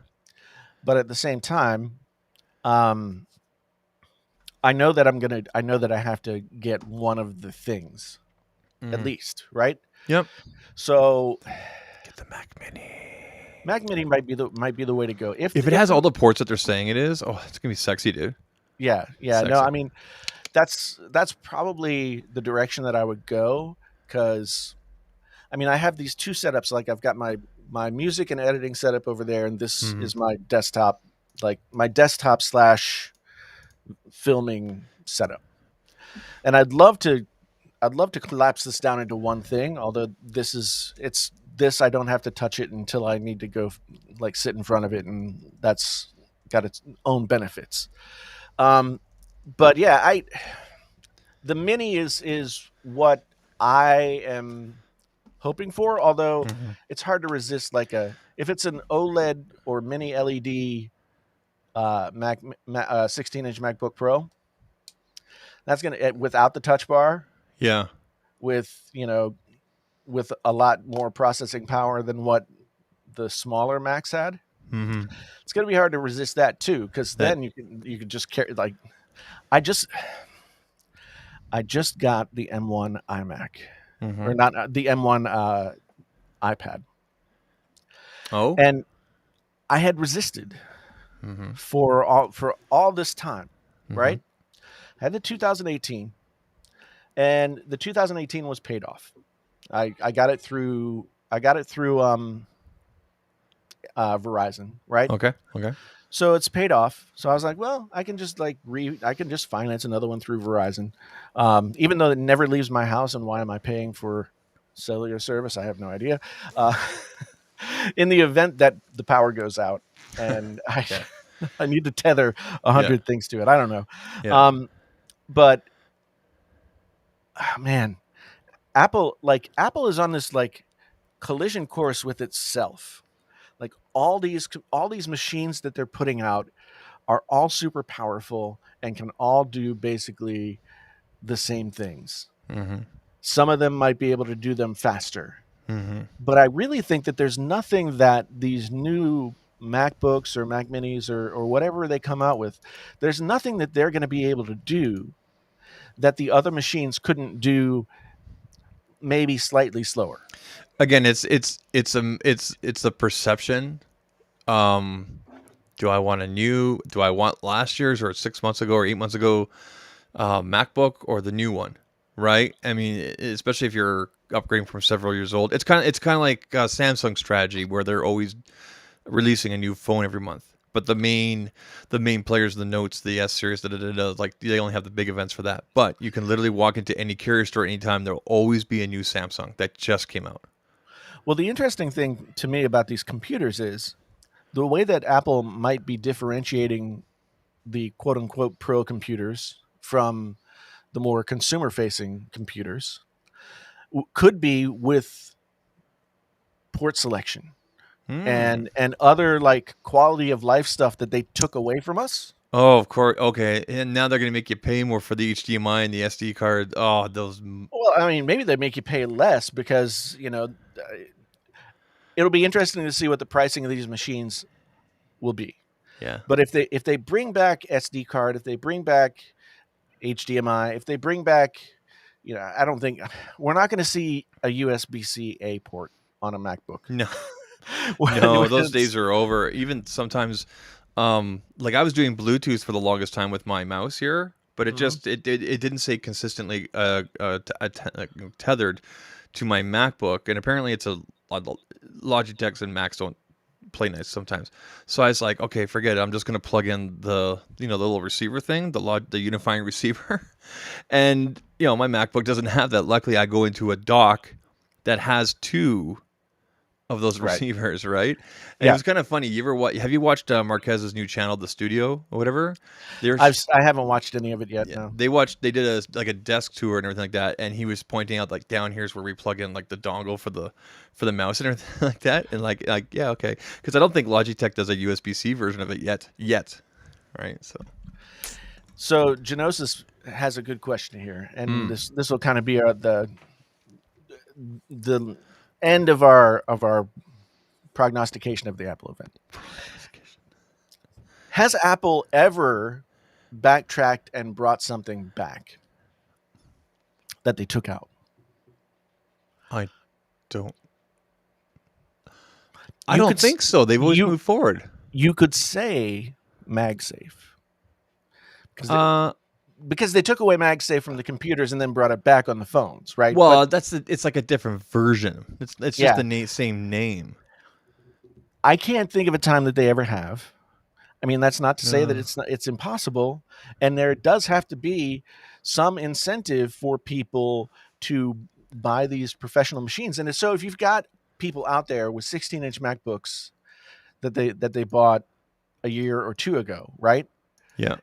But at the same time, I know that I have to get one of the things at least, right? Yep. So Get the Mac Mini. Mac Mini might be the way to go. If it has all the ports that they're saying it is, it's gonna be sexy, dude. Yeah. Sexy. No, I mean, that's probably the direction that I would go because, I mean, I have these 2 setups. Like I've got my music and editing setup over there, and this is my desktop, like my desktop / filming setup. And I'd love to collapse this down into one thing. Although I don't have to touch it until I need to go like sit in front of it, and that's got its own benefits. But yeah, the mini is what I am hoping for. Although it's hard to resist if it's an OLED or mini LED 16-inch MacBook Pro. That's gonna without the touch bar. Yeah. With a lot more processing power than what the smaller Macs had. It's gonna be hard to resist that too, because then you can just carry like. I just got the M1 iMac, or not the M1 iPad. Oh, and I had resisted for all this time, right? I had the 2018, and the 2018 was paid off. I got it through Verizon, right? Okay. So it's paid off. So I was like, well, I can just finance another one through Verizon, even though it never leaves my house. And why am I paying for cellular service. I have no idea. Uh, in the event that the power goes out and Yeah. I need to tether a Yeah. hundred things to it. I don't know. Yeah. But man, Apple is on this like collision course with itself. Like all these machines that they're putting out are all super powerful and can all do basically the same things. Mm-hmm. Some of them might be able to do them faster. Mm-hmm. But I really think that there's nothing that these new MacBooks or Mac Minis or whatever they come out with, there's nothing that they're going to be able to do that the other machines couldn't do, maybe slightly slower. Again, it's the perception. Do I want do I want last year's or 6 months ago or 8 months ago MacBook or the new one? Right? I mean, especially if you're upgrading from several years old. It's kind of like Samsung's strategy where they're always releasing a new phone every month. But the main players, the Notes, the S series, like they only have the big events for that. But you can literally walk into any carrier store anytime. There'll always be a new Samsung that just came out. Well, the interesting thing to me about these computers is the way that Apple might be differentiating the quote unquote pro computers from the more consumer facing computers could be with port selection and other like quality of life stuff that they took away from us. Oh, of course. Okay, and now they're gonna make you pay more for the HDMI and the SD card. Oh, those. Well, I mean, maybe they make you pay less because, it'll be interesting to see what the pricing of these machines will be. Yeah. But if they bring back SD card, if they bring back HDMI, if they bring back, I don't think we're not going to see a USB-C A port on a MacBook. No. No, those days are over. Even sometimes, like I was doing Bluetooth for the longest time with my mouse here, but it just it didn't say consistently tethered to my MacBook, and apparently it's a Logitechs and Macs don't play nice sometimes. So I was like, okay, forget it. I'm just gonna plug in the the little receiver thing, the unifying receiver, and my MacBook doesn't have that. Luckily, I go into a dock that has two of those receivers, right? And it was kind of funny. Have you watched Marquez's new channel, The Studio or whatever? I haven't watched any of it yet. Yeah, no. They did a desk tour and everything like that, and he was pointing out like down here's where we plug in like the dongle for the mouse and everything like that, and like yeah, okay, because I don't think Logitech does a USB-C version of it yet, right? So Genosis has a good question here, and this will kind of be the end of our prognostication of the Apple event. Has Apple ever backtracked and brought something back that they took out? I don't think so. They've always moved forward. You could say MagSafe. Because they took away MagSafe from the computers and then brought it back on the phones, right? Well, it's like a different version. It's just the same name. I can't think of a time that they ever have. I mean, that's not to say that it's impossible, and there does have to be some incentive for people to buy these professional machines. And so if you've got people out there with 16-inch MacBooks that they bought a year or two ago, right? Yeah.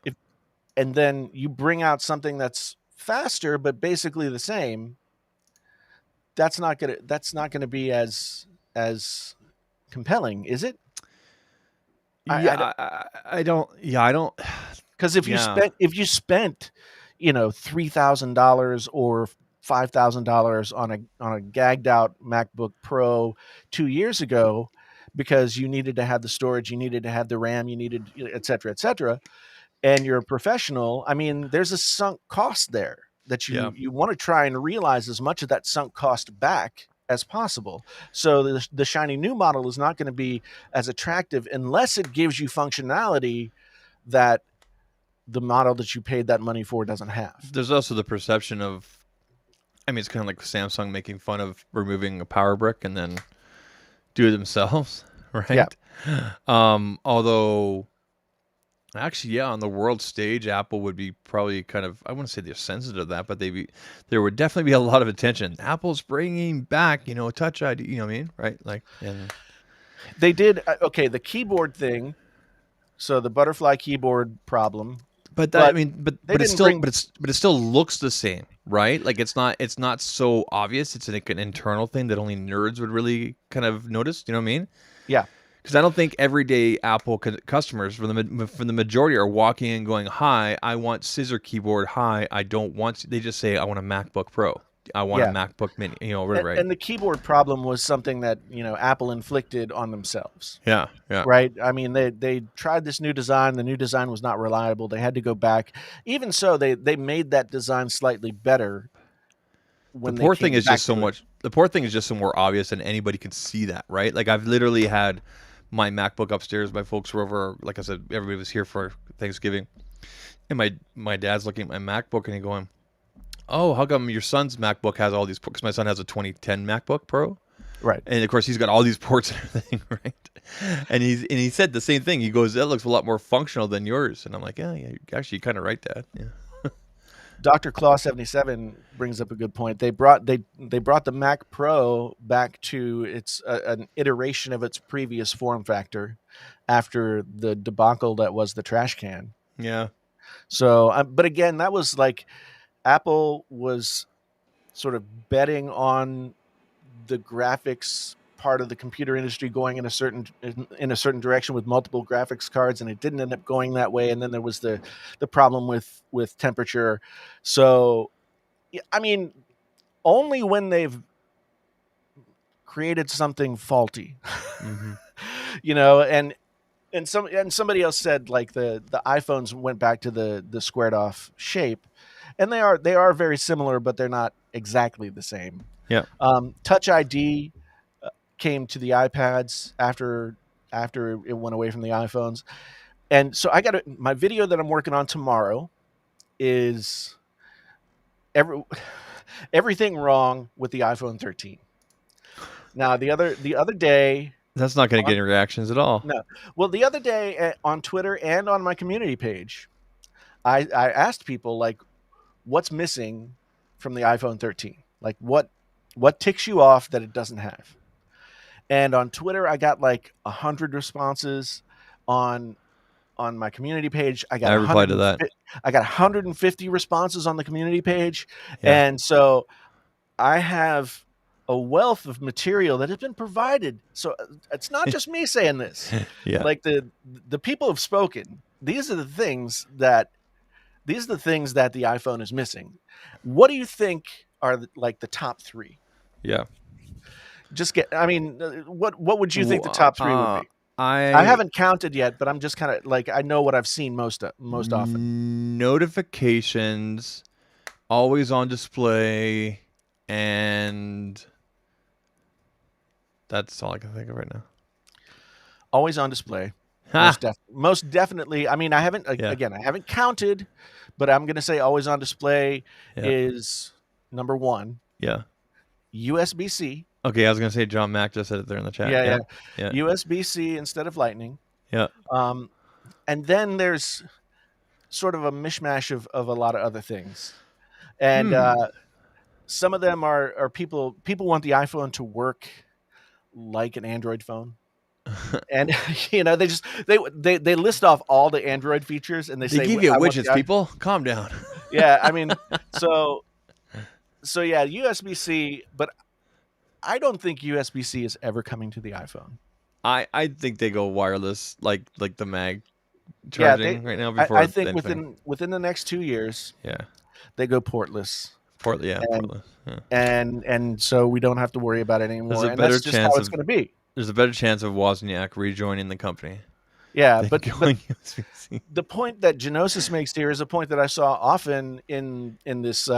And then you bring out something that's faster but basically the same, that's not gonna be as compelling, is it? I don't. Because if you spent $3,000 or $5,000 on a gagged out MacBook Pro 2 years ago because you needed to have the storage, you needed to have the RAM, you needed et cetera, and you're a professional, I mean, there's a sunk cost there that you want to try and realize as much of that sunk cost back as possible. So the shiny new model is not going to be as attractive unless it gives you functionality that the model that you paid that money for doesn't have. There's also the perception of, I mean, it's kind of like Samsung making fun of removing a power brick and then do it themselves, right? Yeah. Although Actually, yeah, on the world stage, Apple would be probably kind of, I wouldn't say they're sensitive to that, but there would definitely be a lot of attention. Apple's bringing back, Touch ID, you know what I mean? Right? Like, and They did okay, the keyboard thing, so the butterfly keyboard problem, but that, I but mean, they but it's didn't still, bring but it still looks the same, right? Like it's not so obvious. It's like an internal thing that only nerds would really kind of notice. You know what I mean? yeah. Because I don't think everyday Apple customers, for the majority, are walking in going, "Hi, I want scissor keyboard. Hi, I don't want." They just say, "I want a MacBook Pro. I want a Yeah. MacBook Mini." Whatever, right? And the keyboard problem was something that, Apple inflicted on themselves. Yeah, yeah. Right? I mean, they tried this new design. The new design was not reliable. They had to go back. Even so, they made that design slightly better The when they poor thing came is back just so to it. much. The poor thing is just so more obvious, and anybody can see that, right? Like I've literally had my MacBook upstairs. My folks were over. Like I said, everybody was here for Thanksgiving, and my dad's looking at my MacBook and he going, "Oh, how come your son's MacBook has all these?" Because my son has a 2010 MacBook Pro, Right. and of course he's got all these ports and everything, right? And he said the same thing. He goes, "That looks a lot more functional than yours." And I'm like, "Yeah, yeah, you're actually kind of right, Dad." Yeah. Dr. Claw 77 brings up a good point. They brought the Mac Pro back to its an iteration of its previous form factor after the debacle that was the trash can. Yeah. So, but again, that was like Apple was sort of betting on the graphics part of the computer industry going in a certain direction with multiple graphics cards, and it didn't end up going that way. And then there was the problem with temperature. So, I mean, only when they've created something faulty, Mm-hmm. and somebody else said like the iPhones went back to the squared off shape, and they are very similar, but they're not exactly the same. Yeah. Touch ID came to the iPads after it went away from the iPhones, and so my video that I'm working on tomorrow is everything wrong with the iPhone 13. Now the other day, That's not going to get any reactions at all. no, well, the other day on Twitter and on my community page, I asked people like, what's missing from the iPhone 13? Like what ticks you off that it doesn't have? And on Twitter, I got like 100 responses. On my community page, I got I replied to that. 150 responses on the community page, Yeah. and so I have a wealth of material that has been provided. So it's not just me saying this. Yeah. Like the people have spoken. These are the things that the iPhone is missing. What do you think are like the top three? Yeah. I mean, what would you think the top three would be? I I haven't counted yet, but I'm just kind of like, I know what I've seen most often. notifications, always on display, and that's all I can think of right now. Always on display. Ha! Most definitely. I mean, I haven't Yeah. again, I haven't counted, but I'm going to say always on display Yeah. is number 1. Yeah. USB-C. Okay, I was gonna say John Mack just said it there in the chat. Yeah. Yeah. USB-C instead of Lightning. Yeah. And then there's sort of a mishmash of a lot of other things. And some of them are people want the iPhone to work like an Android phone. And they list off all the Android features, and they say give you I want widgets, people. Calm down. Yeah, I mean, so yeah, USB-C, but I don't think USB-C is ever coming to the iPhone. I think they go wireless, like the mag charging right now before. I think anything. within the next 2 years, Yeah. they go portless. Portless. Yeah. And so we don't have to worry about it anymore. There's a And better that's just chance how it's of- going to be. There's a better chance of Wozniak rejoining the company. Yeah, than but going USB-C. the point that Genosis makes here is a point that I saw often in this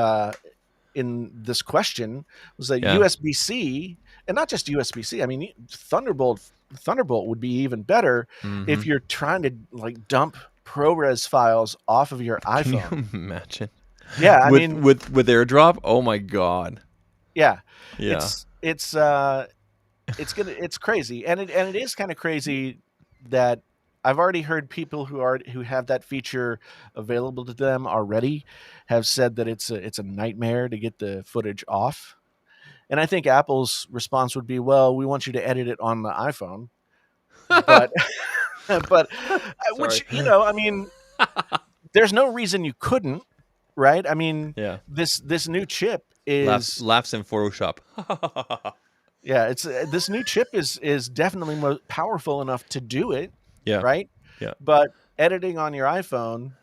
question, was that Yeah. USB-C, and not just USB-C. I mean, Thunderbolt would be even better if you're trying to like dump ProRes files off of your Can iPhone. you imagine? Yeah, I with, mean, with AirDrop, oh my god. yeah, Yeah. it's crazy, and it is kind of crazy that I've already heard people who have that feature available to them already have said that it's a nightmare to get the footage off. And I think Apple's response would be, "Well, we want you to edit it on the iPhone." But but Sorry. which, I mean, there's no reason you couldn't, right? I mean, Yeah. this new chip Laughs in Photoshop. yeah, it's this new chip is definitely powerful enough to do it, Yeah. right? Yeah. But editing on your iPhone,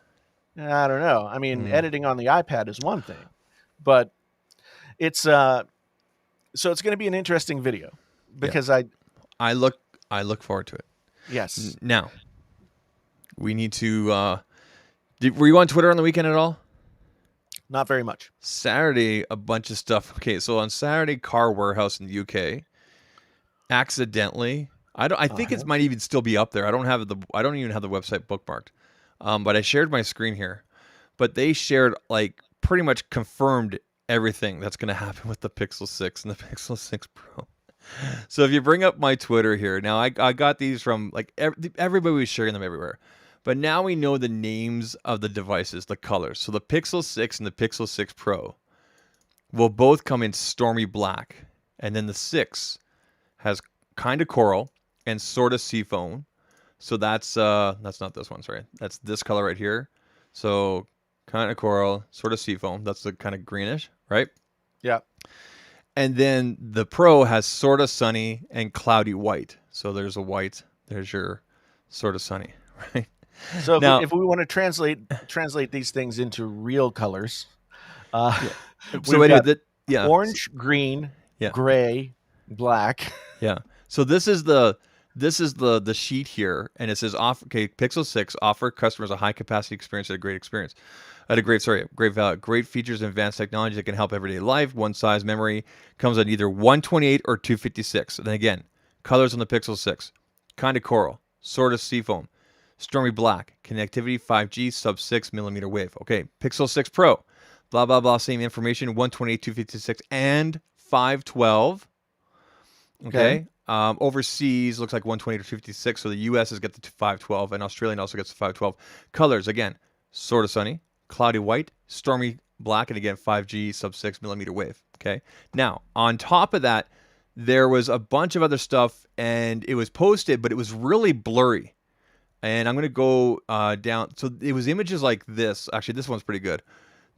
I don't know. I mean, Mm. editing on the iPad is one thing, but it's so it's going to be an interesting video because I look forward to it. yes, Now, we need to were you on Twitter on the weekend at all? not very much. Saturday, a bunch of stuff. Okay, so on Saturday, Car Warehouse in the UK accidentally. I think it might even still be up there. I don't even have the website bookmarked. But I shared my screen here. But they shared like pretty much confirmed everything that's going to happen with the Pixel 6 and the Pixel 6 Pro. So if you bring up my Twitter here, now I got these from like everybody was sharing them everywhere. But now we know the names of the devices, the colors. So the Pixel 6 and the Pixel 6 Pro will both come in stormy black. And then the 6 has kind of coral and sort of seafoam. So that's not this one, sorry. That's this color right here. So kind of coral, sort of seafoam. That's the kind of greenish, right? Yeah. And then the Pro has sort of sunny and cloudy white. So there's a white, there's your sort of sunny, right? So Now, if we want to translate these things into real colors, so we've anyway, got orange, green, yeah, gray, black. yeah. So this is the sheet here, and it says Pixel 6 offer customers a high capacity experience at a great value, great features and advanced technology that can help everyday life. One size memory comes at either 128 or 256. And then again, colors on the Pixel 6, kind of coral, sort of seafoam, stormy black, connectivity 5G, sub 6 millimeter wave. Okay, Pixel 6 Pro, blah blah blah, same information, 128, 256, and 512. Okay. Overseas looks like 120 to 56, so the US has got the 512, and Australian also gets the 512. Colors again, sort of sunny, cloudy white, stormy black, and again 5G sub 6 millimeter wave. Okay. Now on top of that, there was a bunch of other stuff, and it was posted, but it was really blurry. And I'm gonna go down. So it was images like this. Actually, this one's pretty good.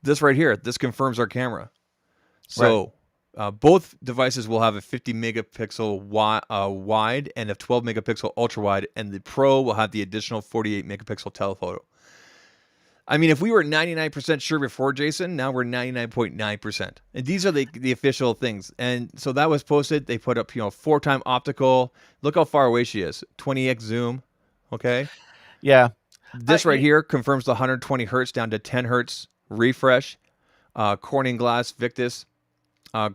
This right here. This confirms our camera. So. Right. Both devices will have a 50 megapixel wide and a 12 megapixel ultra wide, and the Pro will have the additional 48 megapixel telephoto. I mean, if we were 99% sure before, Jason, now we're 99.9%. And these are the official things. And so that was posted. They put up, 4-time optical. Look how far away she is. 20x zoom. Okay. Yeah. This right here confirms the 120 hertz down to 10 hertz refresh. Corning Glass Victus.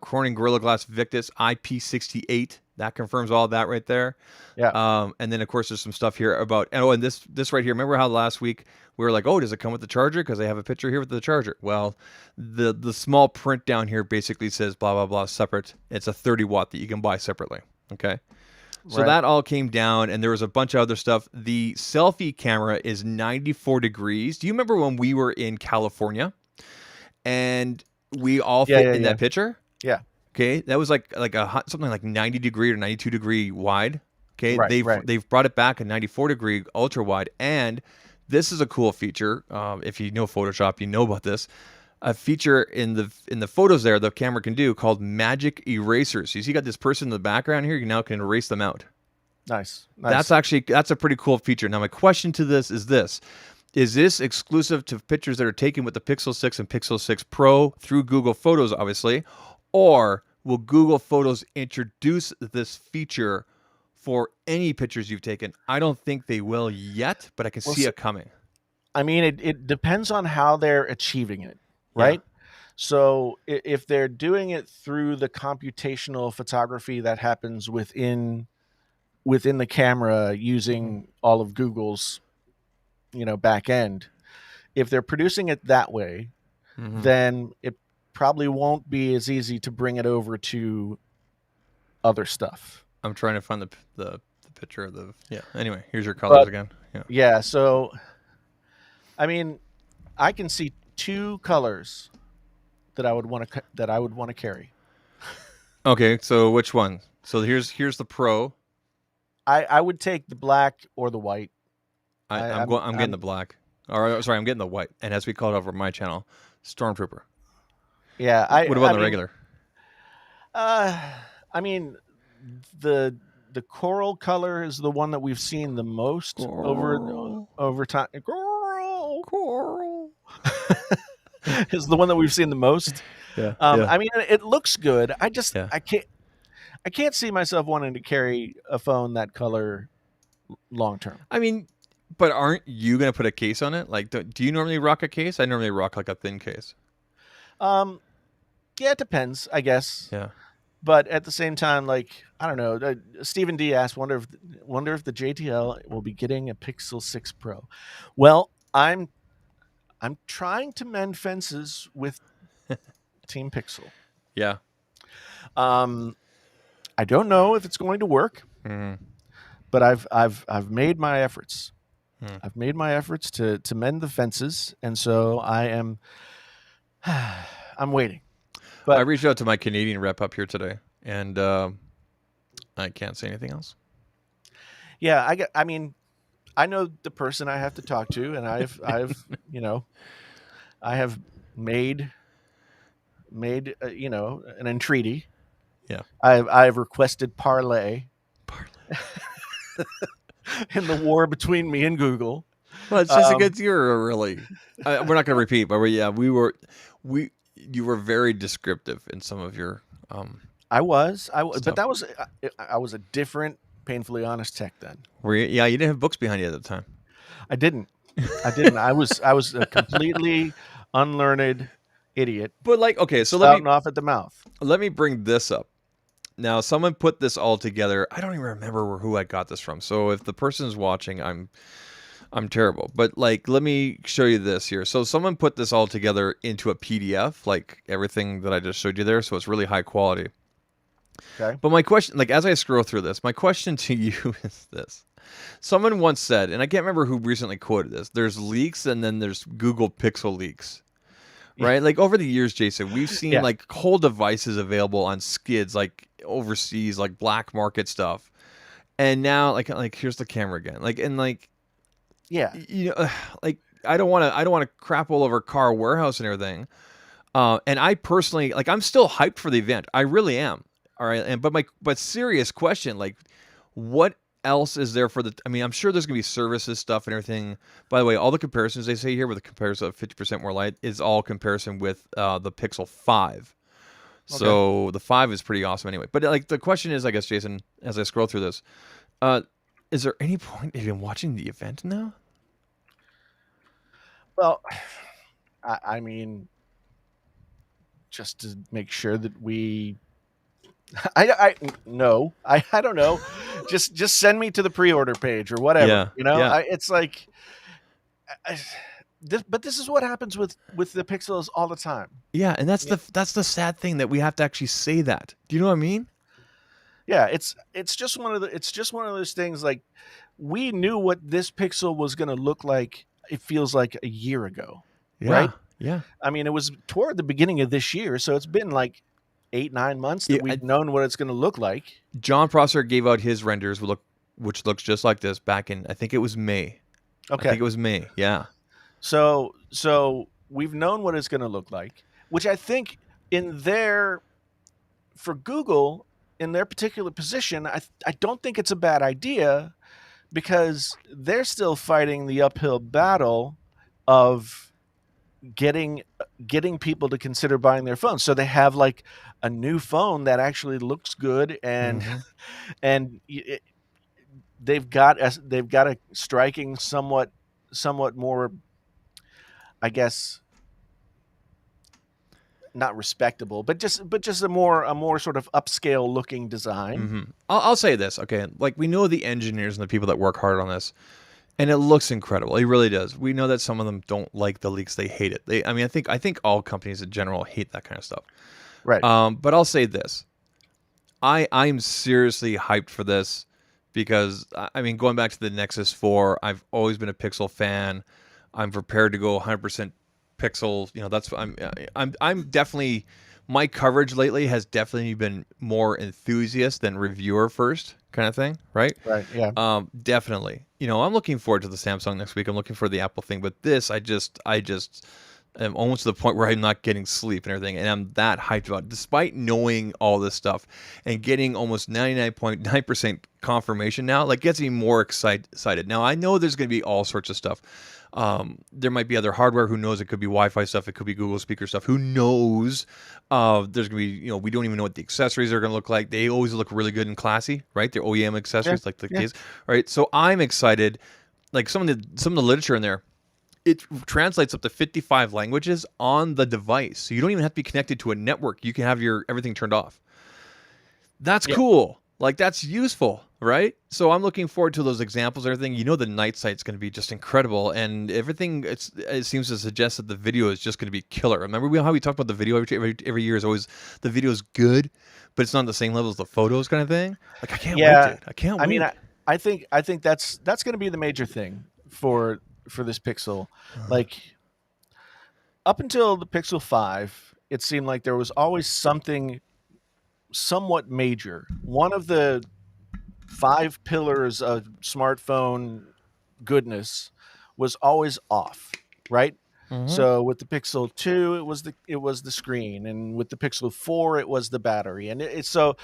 Corning Gorilla Glass Victus IP68. That confirms all that right there. Yeah. And then of course there's some stuff here about and this right here. Remember how last week we were like, oh, does it come with the charger? Because they have a picture here with the charger. Well, the small print down here basically says blah blah blah separate. It's a 30 watt that you can buy separately. Okay. So that all came down, and there was a bunch of other stuff. The selfie camera is 94 degrees. Do you remember when we were in California and we all fit in that picture? Yeah. Okay, that was like something like 90 degree or 92 degree wide. Okay, they've brought it back a 94 degree ultra wide, and this is a cool feature. If you know Photoshop, you know about this. A feature in the photos there the camera can do called magic erasers. So you see, you got this person in the background here. You now can erase them out. Nice. That's a pretty cool feature. Now my question to this: is this exclusive to pictures that are taken with the Pixel 6 and Pixel 6 Pro through Google Photos, obviously? Or will Google Photos introduce this feature for any pictures you've taken? I don't think they will yet, but I can see it coming. I mean, it depends on how they're achieving it, right? Yeah. So if they're doing it through the computational photography that happens within the camera using all of Google's, back end, if they're producing it that way, then it probably won't be as easy to bring it over to other stuff. I'm trying to find the picture of the anyway, here's your colors again. Yeah. So, I mean, I can see two colors that I would want to carry. Okay, so which one? So here's the Pro. I would take the black or the white. I'm getting the black. Or sorry, I'm getting the white. And as we call it over my channel, Stormtrooper. Yeah. What about the regular? Uh, I mean, the coral color is the one that we've seen the most over time. Coral is the one that we've seen the most. Yeah. I mean, it looks good. Yeah. I can't see myself wanting to carry a phone that color long term. I mean, but aren't you gonna put a case on it? Like, do you normally rock a case? I normally rock like a thin case. Yeah, it depends, I guess. Yeah. But at the same time, like, I don't know. Stephen D asked, wonder if the JTL will be getting a Pixel 6 Pro. Well, I'm trying to mend fences with Team Pixel. Yeah. I don't know if it's going to work, but I've made my efforts. I've made my efforts to mend the fences, and so I am I'm waiting. But I reached out to my Canadian rep up here today, and I can't say anything else. Yeah, I mean, I know the person I have to talk to, and I've I have made an entreaty. Yeah. I've requested parley in the war between me and Google. Well, it's just against your really. We're not going to repeat, but you were very descriptive in some of your. I was, stuff. but I was a different, painfully honest tech then. Yeah, you didn't have books behind you at the time. I didn't. I was a completely unlearned idiot. But like, okay, so spouting off at the mouth. Let me bring this up. Now, someone put this all together. I don't even remember who I got this from. So if the person's watching, I'm terrible. But like, let me show you this here. So someone put this all together into a PDF, like everything that I just showed you there. So it's really high quality. Okay. But my question, like as I scroll through this, my question to you is this. Someone once said, and I can't remember who recently quoted this, there's leaks and then there's Google Pixel leaks. Right? Like over the years, Jason, we've seen like whole devices available on skids, like overseas, like black market stuff. And now like here's the camera again. Like, and like, you know, like I don't want to crap all over Car Warehouse and everything. And I personally, like, I'm still hyped for the event. I really am. All right. But serious question, like, what else is there for I mean, I'm sure there's gonna be services stuff and everything. By the way, all the comparisons they say here with the comparison of 50% more light is all comparison with the Pixel 5. Okay. So the 5 is pretty awesome anyway. But like the question is, I guess, Jason, as I scroll through this, is there any point in watching the event now? Well, I mean, just to make sure that we I don't know. just send me to the pre-order page or whatever. Yeah, you know, yeah. It's like, but this is what happens with the Pixels all the time. Yeah, and that's the sad thing that we have to actually say that. Do you know what I mean? Yeah, it's just one of those things. Like, we knew what this Pixel was going to look like. It feels like a year ago, right? Yeah. I mean, it was toward the beginning of this year, so it's been like 8-9 months that we've known what it's going to look like. Jon Prosser gave out his renders, which looks just like this back in, I think it was May. Okay. I think it was May. Yeah. So we've known what it's going to look like, which I think for Google, in their particular position, I don't think it's a bad idea, because they're still fighting the uphill battle of getting people to consider buying their phones. So they have like a new phone that actually looks good, and they've got a striking, somewhat more, I guess, not respectable, but just a more sort of upscale looking design. Mm-hmm. I'll say this, okay? Like, we know the engineers and the people that work hard on this, and it looks incredible. It really does. We know that some of them don't like the leaks; they hate it. I think all companies in general hate that kind of stuff. Right. But I'll say this: I'm seriously hyped for this. because I mean, going back to the Nexus 4, I've always been a Pixel fan. I'm prepared to go 100% Pixel. You know, that's I'm definitely, my coverage lately has definitely been more enthusiast than reviewer first kind of thing, right? Right. Yeah. Definitely. You know, I'm looking forward to the Samsung next week. I'm looking for the Apple thing, but this, I just am almost to the point where I'm not getting sleep and everything, and I'm that hyped about it, despite knowing all this stuff and getting almost 99.9% confirmation now. Like, gets me more excited. Now I know there's going to be all sorts of stuff. There might be other hardware. Who knows? It could be Wi-Fi stuff. It could be Google Speaker stuff. Who knows? There's gonna be, you know, we don't even know what the accessories are gonna look like. They always look really good and classy, right? They're OEM accessories, Yeah. like the Yeah. case, right? So I'm excited. Like some of the literature in there, it translates up to 55 languages on the device. So you don't even have to be connected to a network. You can have your everything turned off. That's Yeah. cool. Like, that's useful, right? So I'm looking forward to those examples and everything. You know, the night sight's going to be just incredible, and everything. It seems to suggest that the video is just going to be killer. Remember how we talked about the video every year is always the video's good, but it's not on the same level as the photos, kind of thing. Like, I can't wait, Yeah. dude. I can't I mean, wait. I think that's going to be the major thing for this Pixel. Like, up until the Pixel 5, it seemed like there was always something somewhat major. One of the 5 pillars of smartphone goodness was always off, right? Mm-hmm. So with the Pixel 2, it was the screen, and with the Pixel 4, it was the battery, and it's so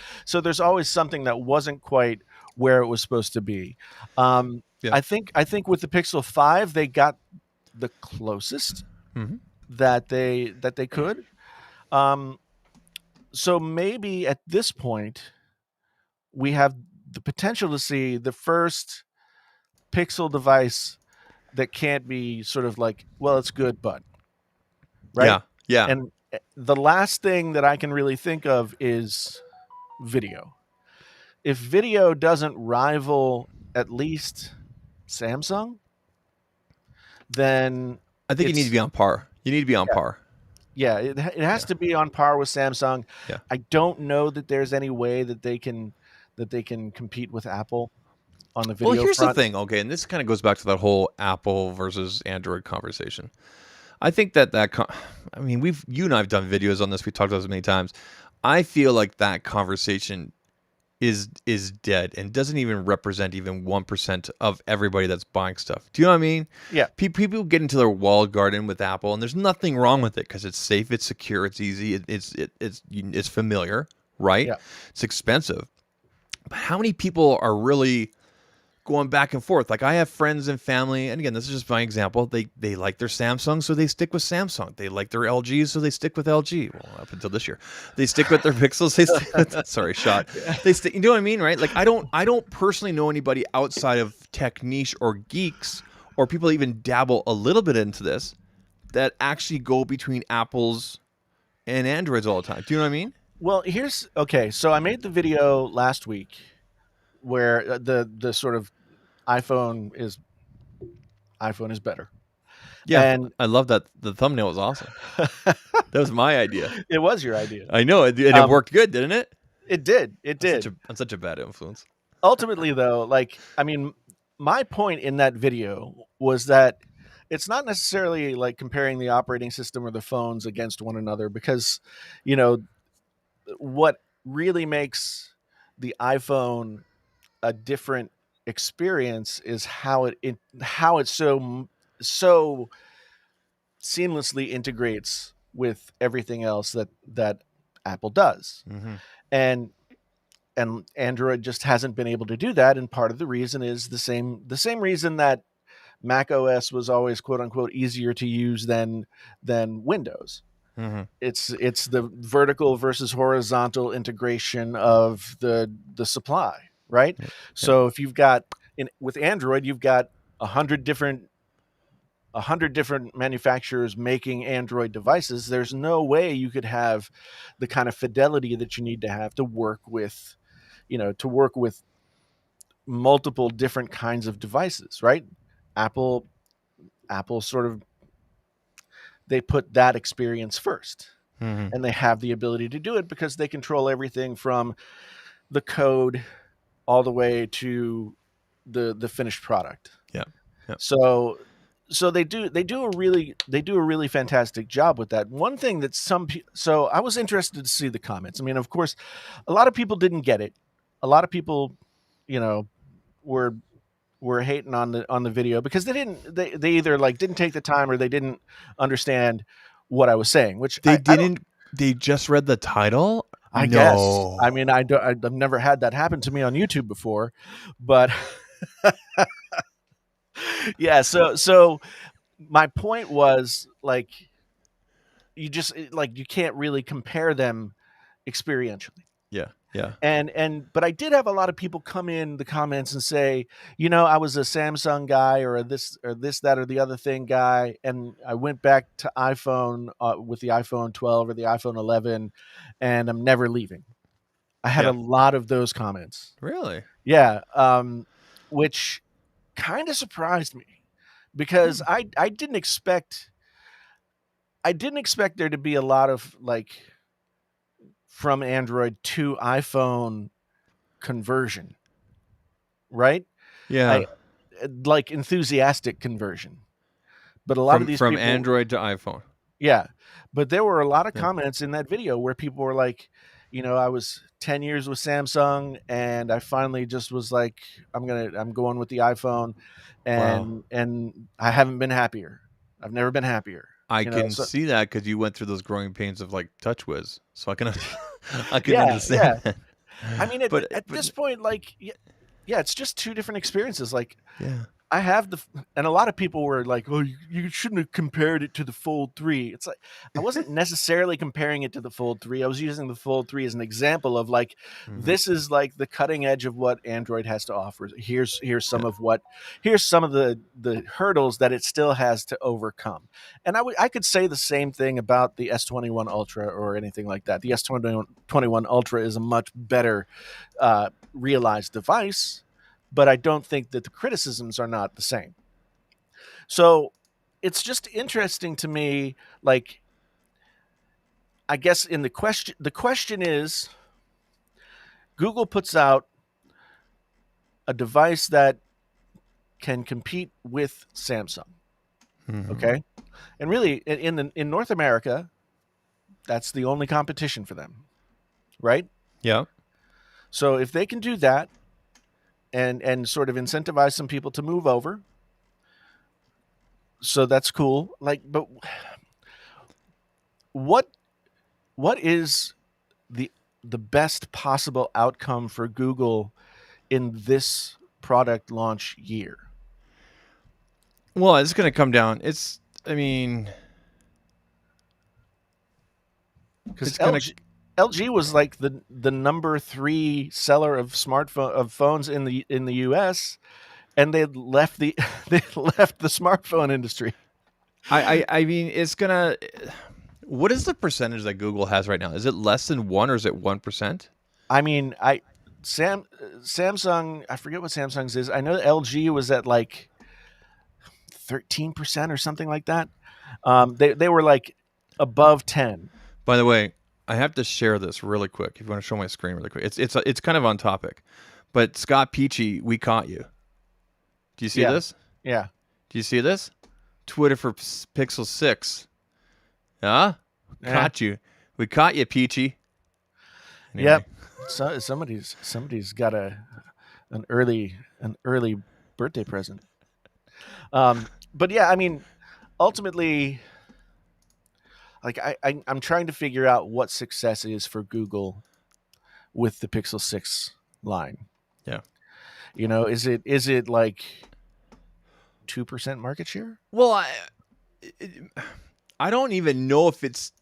there's always something that wasn't quite where it was supposed to be. Yeah. I think with the Pixel 5, they got the closest Mm-hmm. that they could. Um, so maybe at this point, we have the potential to see the first Pixel device that can't be sort of like, well, it's good, but right. Yeah. Yeah. And the last thing that I can really think of is video. If video doesn't rival at least Samsung, then I think you need to it's be on par. You need to be on yeah, par. yeah, it has Yeah. to be on par with Samsung. Yeah. I don't know that there's any way that they can compete with Apple on the Well, video here's the front. thing, okay, and this kind of goes back to that whole Apple versus Android conversation. I think I mean, you and I have done videos on this. We talked about this many times. I feel like that conversation is dead and doesn't even represent even 1% of everybody that's buying stuff. Do you know what I mean? Yeah, People get into their walled garden with Apple, and there's nothing wrong with it because it's safe, it's secure, it's easy, it's familiar, right? yeah. It's expensive, but how many people are really going back and forth? Like, I have friends and family, and again, this is just my example. They like their Samsung, so they stick with Samsung. They like their LGs, so they stick with LG. Well, up until this year, they stick with their Pixels. They stick with, sorry, shot. They stick. You know what I mean, right? Like, I don't personally know anybody outside of tech niche or geeks or people that even dabble a little bit into this that actually go between Apples and Androids all the time. Do you know what I mean? Well, here's okay. So I made the video last week where the sort of iPhone is better, Yeah, and I love that. The thumbnail was awesome. That was my idea. it was your idea. I know, and it worked good, didn't it? It did. It did. I'm such a bad influence. Ultimately, though, like I mean, my point in that video was that it's not necessarily like comparing the operating system or the phones against one another, because you know what really makes the iPhone a different experience is how it so seamlessly integrates with everything else that Apple does. Mm-hmm. And Android just hasn't been able to do that, and part of the reason is the same reason that Mac OS was always quote unquote easier to use than Windows. Mm-hmm. It's the vertical versus horizontal integration of the supply, right? Yep. So if you've got with Android, you've got 100 different manufacturers making Android devices. There's no way you could have the kind of fidelity that you need to have to work with, multiple different kinds of devices, right? Apple sort of, they put that experience first, Mm-hmm. and they have the ability to do it because they control everything from the code all the way to the finished product. Yeah. Yeah. So they do a really fantastic job with that. One thing that so I was interested to see the comments. I mean, of course, a lot of people didn't get it. A lot of people, were hating on the video because they either like didn't take the time or they didn't understand what I was saying, which They I don't. didn't. They just read the title. I guess. I mean, I've never had that happen to me on YouTube before, but yeah. So my point was like, you can't really compare them experientially. Yeah. Yeah. But I did have a lot of people come in the comments and say, I was a Samsung guy or that or the other thing guy, and I went back to iPhone with the iPhone 12 or the iPhone 11, and I'm never leaving. I had a lot of those comments. Really? Yeah, which kind of surprised me because I didn't expect there to be a lot of like from Android to iPhone conversion, right? Yeah. Like enthusiastic conversion. But a lot of these from people, Android to iPhone. Yeah. But there were a lot of comments in that video where people were like, I was 10 years with Samsung and I finally just was like, I'm going with the iPhone and I haven't been happier. I've never been happier. I can see that because you went through those growing pains of like TouchWiz, so I can understand. Yeah. I mean, at this point, like, it's just two different experiences. Like, I have and a lot of people were like, "Oh, you shouldn't have compared it to the Fold 3." It's like I wasn't necessarily comparing it to the Fold 3. I was using the Fold 3 as an example of like, this is like the cutting edge of what Android has to offer. Here's some of the hurdles that it still has to overcome. And I could say the same thing about the S21 Ultra or anything like that. The S21 Ultra is a much better realized device, but I don't think that the criticisms are not the same. So it's just interesting to me, like, I guess the question is, Google puts out a device that can compete with Samsung. Okay. And really in North America, that's the only competition for them. Right? Yeah. So if they can do that, and sort of incentivize some people to move over. So that's cool. Like, but what is the best possible outcome for Google in this product launch year? Well, it's going to come down. Because LG was like the number 3 seller of phones in the US, and they left the smartphone industry. I mean, it's gonna. What is the percentage that Google has right now? Is it less than 1 or is it 1%? I mean, Samsung. I forget what Samsung's is. I know LG was at like 13% or something like that. They were like above 10. By the way, I have to share this really quick. If you want to show my screen really quick, it's kind of on topic, but Scott Peachy, we caught you. Do you see this? Yeah. Do you see this? Twitter for Pixel 6. Huh? Caught you. We caught you, Peachy. Anyway. Yep. So somebody's got an early birthday present. But yeah, I mean, ultimately, like I'm trying to figure out what success is for Google with the Pixel 6 line. Yeah. Is it like 2% market share? Well, I don't even know if it's.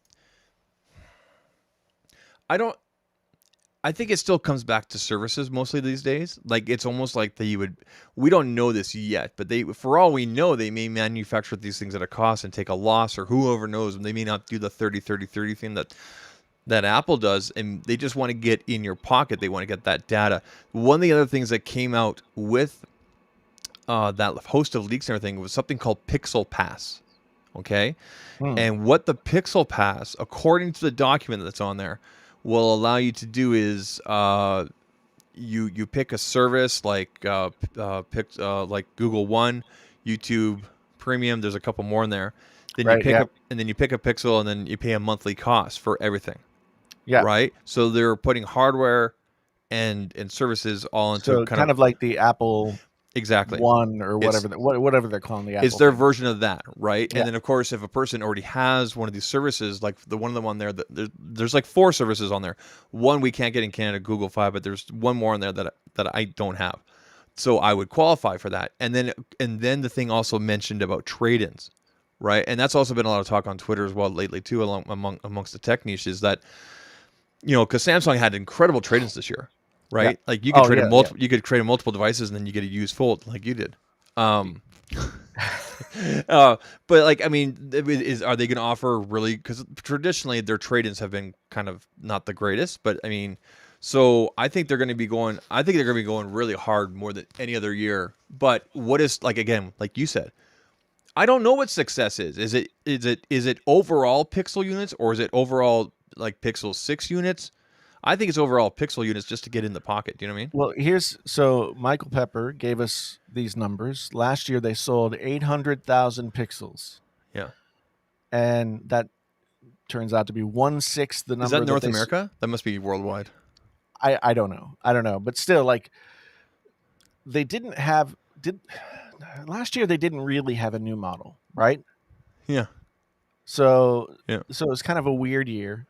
I think it still comes back to services mostly these days. Like it's almost like we don't know this yet, but for all we know, they may manufacture these things at a cost and take a loss, or whoever knows, and they may not do the 30-30-30 thing that Apple does, and they just want to get in your pocket. They want to get that data. One of the other things that came out with that host of leaks and everything was something called Pixel Pass. Okay? And what the Pixel Pass, according to the document that's on there, will allow you to do is you pick a service like like Google One, YouTube Premium. There's a couple more in there. Then you Right. pick Yeah. up and then you pick a Pixel, and then you pay a monthly cost for everything. Yeah. Right. So they're putting hardware and services all into So kind kind of of like the Apple exactly. One or It's whatever they're calling the it's Apple their thing. version of that, right? Yeah. And then of course, if a person already has one of these services, like the one of them on there, that there's like 4 services on there. One we can't get in Canada, Google Fi, but there's one more on there that I don't have. So I would qualify for that. And then the thing also mentioned about trade-ins, right? And that's also been a lot of talk on Twitter as well lately too, amongst the tech niche, is that because Samsung had incredible trade-ins this year, Yeah. right? Like you could Oh trade in yeah. Yeah. multiple, you could trade in multiple devices, and then you get a used fold like you did. Um, but like, I mean, are they going to offer really? Because traditionally their trade-ins have been kind of not the greatest. But I mean, so I think they're going to be going. I think they're going to be going really hard more than any other year. But what is like again, like you said, I don't know what success is. Is it overall pixel units, or is it overall like Pixel 6 units? I think it's overall pixel units just to get in the pocket. Do you know what I mean? Well, so Michael Pepper gave us these numbers. Last year they sold 800,000 pixels, Yeah. and that turns out to be 1/6 the Is that number North they. America? That must be worldwide. I don't know. I don't know, but still, like they didn't have did last year they didn't really have a new model, right? Yeah. So Yeah. so it was kind of a weird year,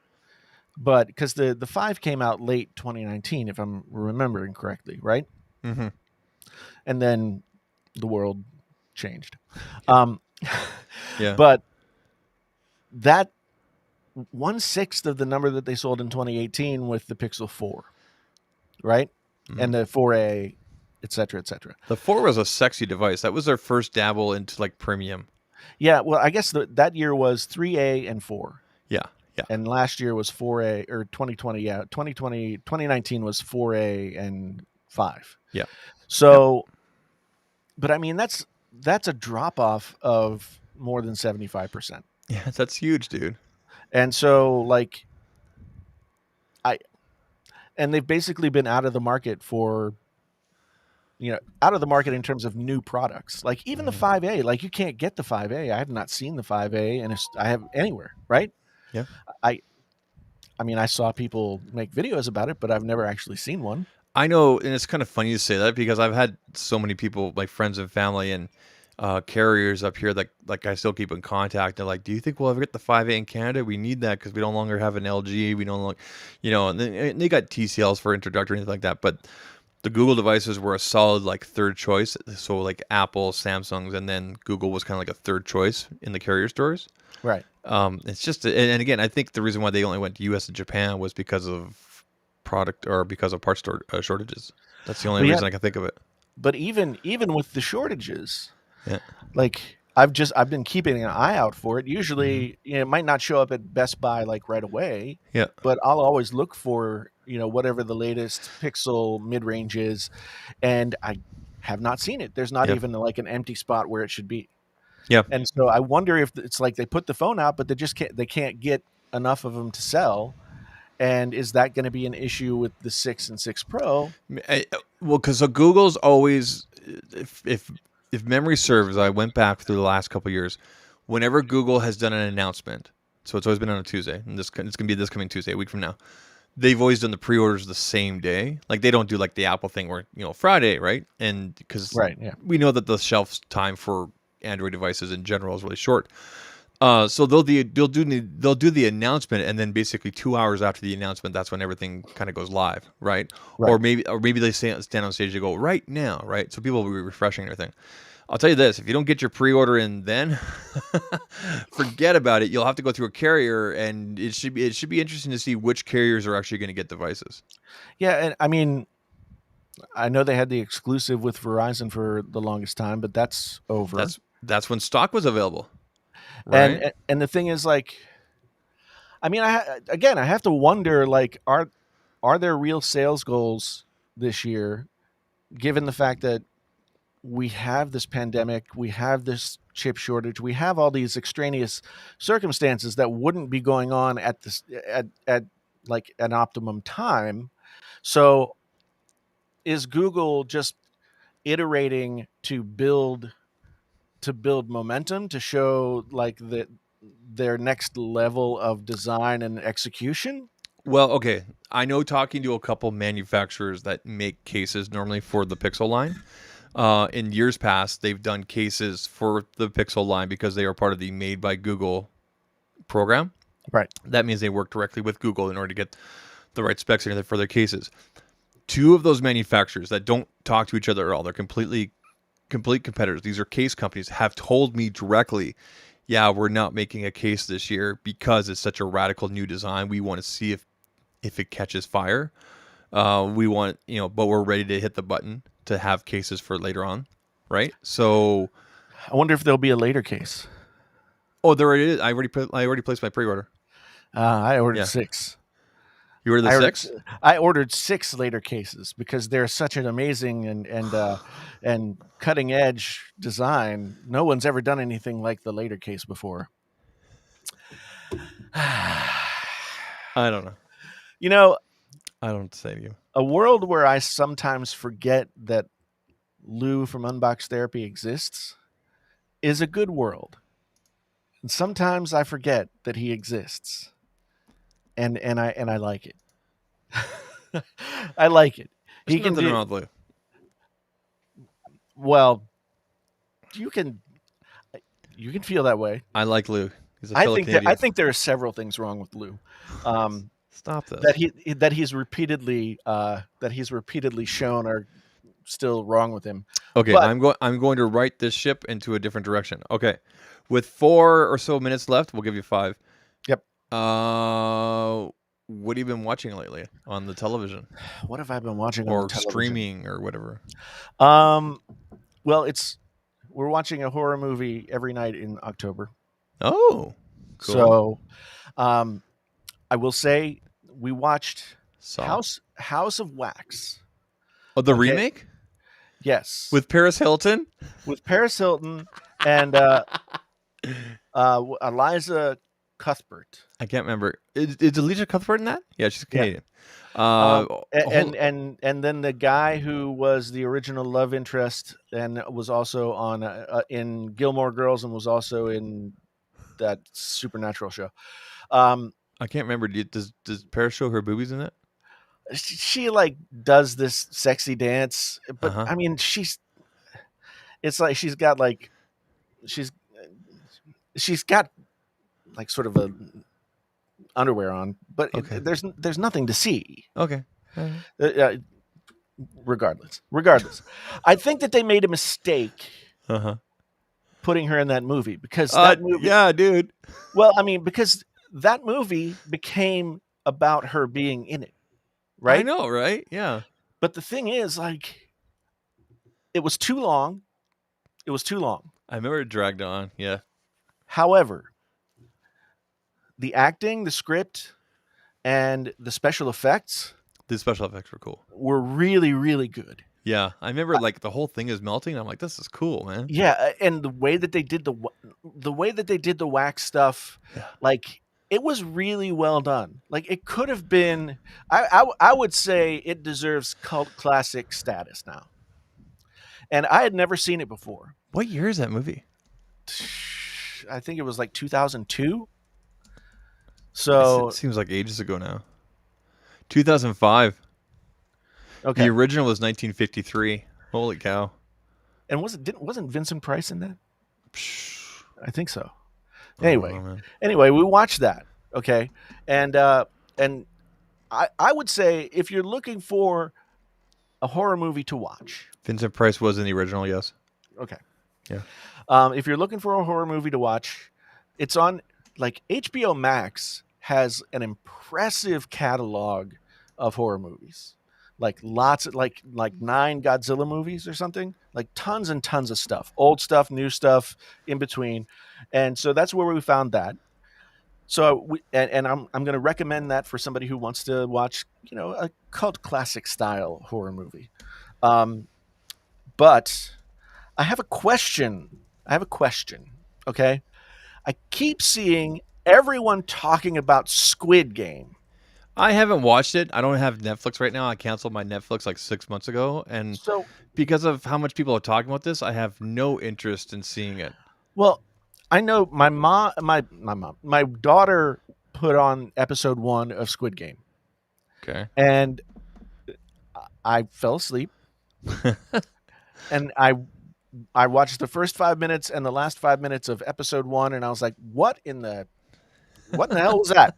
but because the 5 came out late 2019, if I'm remembering correctly, right? Mm-hmm. And then the world changed. Um, Yeah. but that 1/6 of the number that they sold in 2018 with the Pixel 4, right? Mhm. And the 4A, et cetera, et cetera. The 4 was a sexy device. That was their first dabble into like premium. Yeah, well, I guess that year was 3A and 4. Yeah. Yeah. And last year was 4A, or 2020, yeah. 2019 was 4A and 5. Yeah. So, but I mean, that's a drop off of more than 75%. Yeah, that's huge, dude. And so, like, and they've basically been out of the market for, out of the market in terms of new products. Like even the 5A, like you can't get the 5A. I have not seen the 5A, and I have anywhere, right? Yeah. I mean, I saw people make videos about it, but I've never actually seen one. I know, and it's kind of funny to say that because I've had so many people, like friends and family and carriers up here that like I still keep in contact. They're like, "Do you think we'll ever get the 5A in Canada? We need that because we no longer have an LG. We don't look, and they got TCLs for introductory and anything like that. But the Google devices were a solid like third choice. So like Apple, Samsung's, and then Google was kind of like a third choice in the carrier stores. Right. It's just, and again, I think the reason why they only went to U.S. and Japan was because of product or because of parts shortages. That's the only reason I can think of it. But even with the shortages, Yeah. like I've been keeping an eye out for it. Usually, it might not show up at Best Buy like right away. Yeah. But I'll always look for whatever the latest Pixel mid range is, and I have not seen it. There's not even like an empty spot where it should be. Yeah. And so I wonder if it's like they put the phone out, but they can't get enough of them to sell. And is that going to be an issue with the 6 and 6 Pro? Well, because Google's always, if memory serves, I went back through the last couple of years. Whenever Google has done an announcement, so it's always been on a Tuesday, and it's going to be this coming Tuesday, a week from now. They've always done the pre-orders the same day. Like they don't do like the Apple thing where Friday, right? And because we know that the shelf time for Android devices in general is really short. So they'll do the announcement, and then basically 2 hours after the announcement, that's when everything kind of goes live, right? Or maybe they stand on stage and go right now, right? So people will be refreshing everything. I'll tell you this: if you don't get your pre-order in, then forget about it. You'll have to go through a carrier, and it should be interesting to see which carriers are actually going to get devices. Yeah, and I mean, I know they had the exclusive with Verizon for the longest time, but that's over. That's when stock was available. Right? And the thing is, like, I mean, I have to wonder, like, are there real sales goals this year, given the fact that we have this pandemic, we have this chip shortage, we have all these extraneous circumstances that wouldn't be going on at like an optimum time. So is Google just iterating to build momentum to show like their next level of design and execution? Well, okay. I know talking to a couple manufacturers that make cases normally for the Pixel line. In years past, they've done cases for the Pixel line because they are part of the Made by Google program. Right. That means they work directly with Google in order to get the right specs in for their cases. Two of those manufacturers that don't talk to each other at all, they're complete competitors. These are case companies, have told me directly, yeah, we're not making a case this year because it's such a radical new design. We want to see if it catches fire. We want, but we're ready to hit the button to have cases for later on, right? So I wonder if there'll be a later case. Oh, there it is. I already placed my pre-order. I ordered 6. You ordered the 6? I ordered 6 later cases because they're such an amazing and cutting edge design. No one's ever done anything like the later case before. I don't know. I don't say to you. A world where I sometimes forget that Lou from Unbox Therapy exists is a good world. And sometimes I forget that he exists. And I like it. I like it. There's nothing wrong with Lou. Well, you can feel that way. I like Lou. He's a I think there are several things wrong with Lou. Stop this. That he's repeatedly shown are still wrong with him. Okay, but I'm going to write this ship into a different direction. Okay. With 4 or so minutes left, we'll give you 5. Yep. What have you been watching lately on the television? What have I been watching or streaming or whatever? Well, we're watching a horror movie every night in October. Oh, cool. So, I will say we watched House of Wax. Oh, the remake? Yes. With Paris Hilton? With Paris Hilton and Eliza Cuthbert. I can't remember. Is Eliza Cuthbert in that? Yeah, she's Canadian. Yeah. And then the guy who was the original love interest and was also on in Gilmore Girls and was also in that Supernatural show. I can't remember. Does Paris show her boobies in it? She like does this sexy dance, but I mean, it's like she's got like sort of a underwear on, but there's nothing to see. Okay. Regardless, I think that they made a mistake putting her in that movie because that movie. Yeah, dude. Well, I mean, because that movie became about her being in it, right? I know, right? Yeah. But the thing is, like, it was too long. I remember it dragged on. Yeah. However, the acting, the script, and the special effects. The special effects were cool. Were really, really good. Yeah, I remember like the whole thing is melting. I'm like, this is cool, man. Yeah, and the way that they did the wax stuff, like it was really well done. Like it could have been. I would say it deserves cult classic status now. And I had never seen it before. What year is that movie? I think it was like 2002. So it seems like ages ago now. 2005. Okay. The original was 1953. Holy cow! And wasn't Vincent Price in that? I think so. Anyway, we watched that. Okay, and I would say if you're looking for a horror movie to watch, Vincent Price was in the original. Yes. Okay. Yeah. If you're looking for a horror movie to watch, it's on like HBO Max has an impressive catalog of horror movies. Like lots of like 9 Godzilla movies or something, like tons and tons of stuff, old stuff, new stuff in between. And so that's where we found that. So I'm going to recommend that for somebody who wants to watch, a cult classic style horror movie. But I have a question. Okay. I keep seeing everyone talking about Squid Game. I haven't watched it. I don't have Netflix right now. I canceled my Netflix like 6 months ago, and So, because of how much people are talking about this, I have no interest in seeing it. well, I know my daughter put on episode 1 of Squid Game, Okay. and I fell asleep, and I watched the first 5 minutes and the last 5 minutes of episode 1, and I was like, what in the hell was that?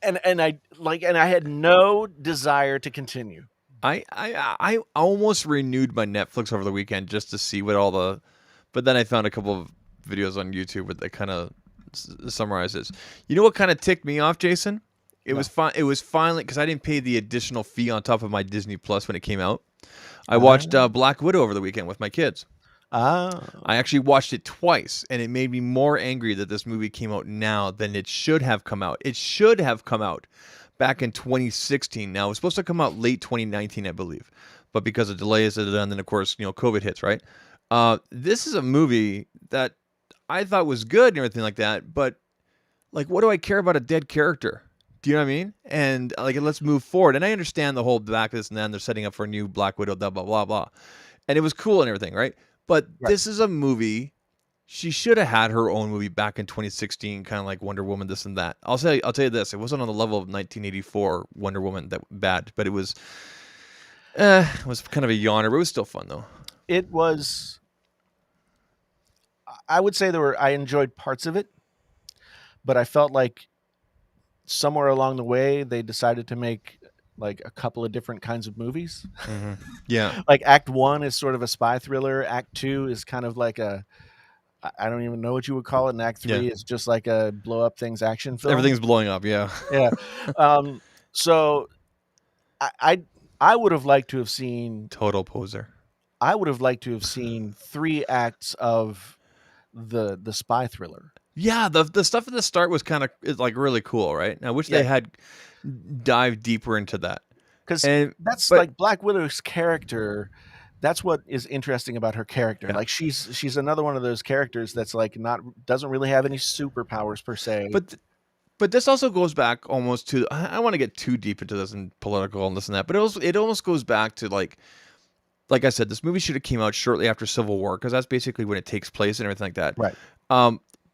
and I had no desire to continue. I almost renewed my Netflix over the weekend just to see what all the, but then I found a couple of videos on YouTube where they kind of summarizes. You know what kind of ticked me off, Jason? It No. was fine. It was finally because I didn't pay the additional fee on top of my Disney Plus when it came out. I watched Black Widow over the weekend with my kids. Ah, I actually watched it twice, and it made me more angry that this movie came out now than it should have come out. It should have come out back in 2016. Now, it was supposed to come out late 2019, I believe, but because of delays, and then of course, COVID hits, right? This is a movie that I thought was good and everything like that, but like, what do I care about a dead character? Do you know what I mean? And like, let's move forward. And I understand the whole back this and then they're setting up for a new Black Widow, blah blah blah blah, and it was cool and everything, right? But right. this is a movie. She should have had her own movie back in 2016, kind of like Wonder Woman, this and that. I'll tell you this: it wasn't on the level of 1984 Wonder Woman that bad, but it was kind of a yawner, but it was still fun though. It was. I would say I enjoyed parts of it, but I felt like somewhere along the way they decided to make like a couple of different kinds of movies. Mm-hmm. Yeah. Like Act 1 is sort of a spy thriller. Act 2 is kind of like I don't even know what you would call it. And Act 3 is just like a blow up things action film. Everything's blowing up. Yeah. Yeah. So I would have liked to have seen Total poser. I would have liked to have seen 3 acts of the spy thriller. Yeah, the stuff at the start was kind of like really cool, right? I wish they had dived deeper into that. Because that's like Black Widow's character. That's what is interesting about her character. Yeah. Like she's another one of those characters that's like doesn't really have any superpowers per se. But this also goes back almost to, I don't want to get too deep into this and political and this and that, but it almost goes back to like I said, this movie should have came out shortly after Civil War because that's basically when it takes place and everything like that. Right.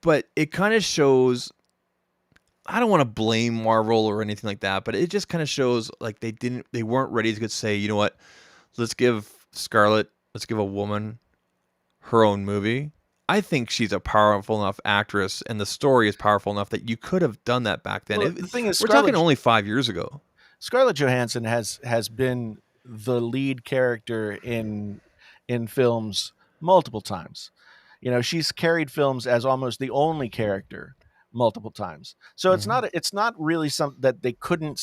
But it kind of shows, I don't want to blame Marvel or anything like that, but it just kind of shows like they weren't ready to say, you know what, let's give a woman her own movie. I think she's a powerful enough actress, and the story is powerful enough that you could have done that back then. Well, the thing is, we're talking only 5 years ago. Scarlett Johansson has been the lead character in films multiple times. She's carried films as almost the only character multiple times. So it's not really something that they couldn't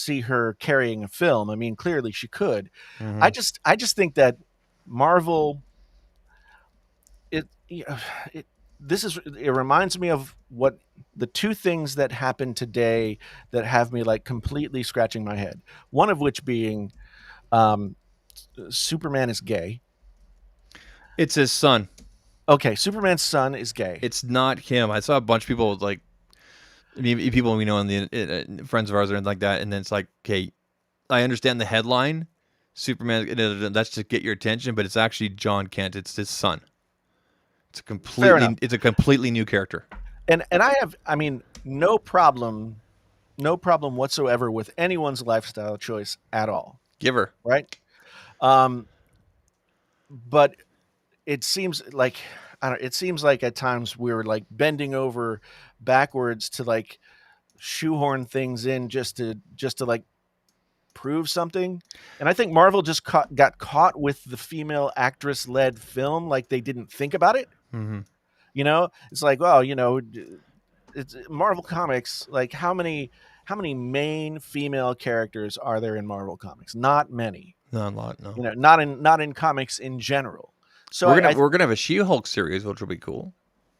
see her carrying a film. I mean, clearly she could. Mm-hmm. I just think that Marvel it reminds me of what the 2 things that happen today that have me like completely scratching my head. One of which being Superman is gay. It's his son. Okay, Superman's son is gay. It's not him. I saw a bunch of people like, people we know in the friends of ours or anything like that, and then it's like, okay, I understand the headline, Superman. That's to get your attention, but it's actually John Kent. It's his son. It's a completely new character. And I mean, no problem whatsoever with anyone's lifestyle choice at all. Give her. Right? But it seems like at times we're like bending over backwards to like shoehorn things in just to like prove something. And I think Marvel just got caught with the female actress led film. Like they didn't think about it. Mm-hmm. It's like, well, it's Marvel Comics. Like how many main female characters are there in Marvel Comics? Not many. Not a lot. No. Not in comics in general. So we're gonna have a She-Hulk series, which will be cool.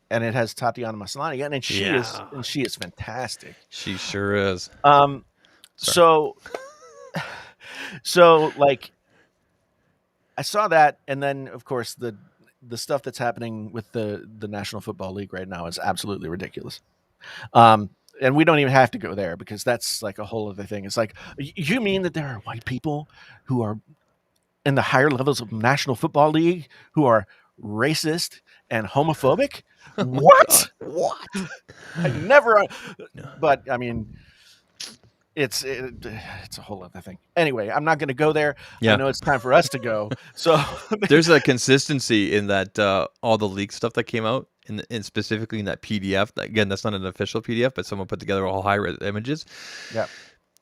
And it has Tatiana Maslany again, and she is fantastic. She sure is. So like I saw that, and then of course the stuff that's happening with the National Football League right now is absolutely ridiculous. and we don't even have to go there because that's like a whole other thing. It's like, you mean that there are white people who are in the higher levels of National Football League who are racist and homophobic? Oh my What? God. What? I never. No. But I mean, it's a whole other thing. Anyway, I'm not going to go there. Yeah. I know it's time for us to go. So There's a consistency in that all the leak stuff that came out, in specifically in that PDF. Again, that's not an official PDF, but someone put together all high-res images. yeah.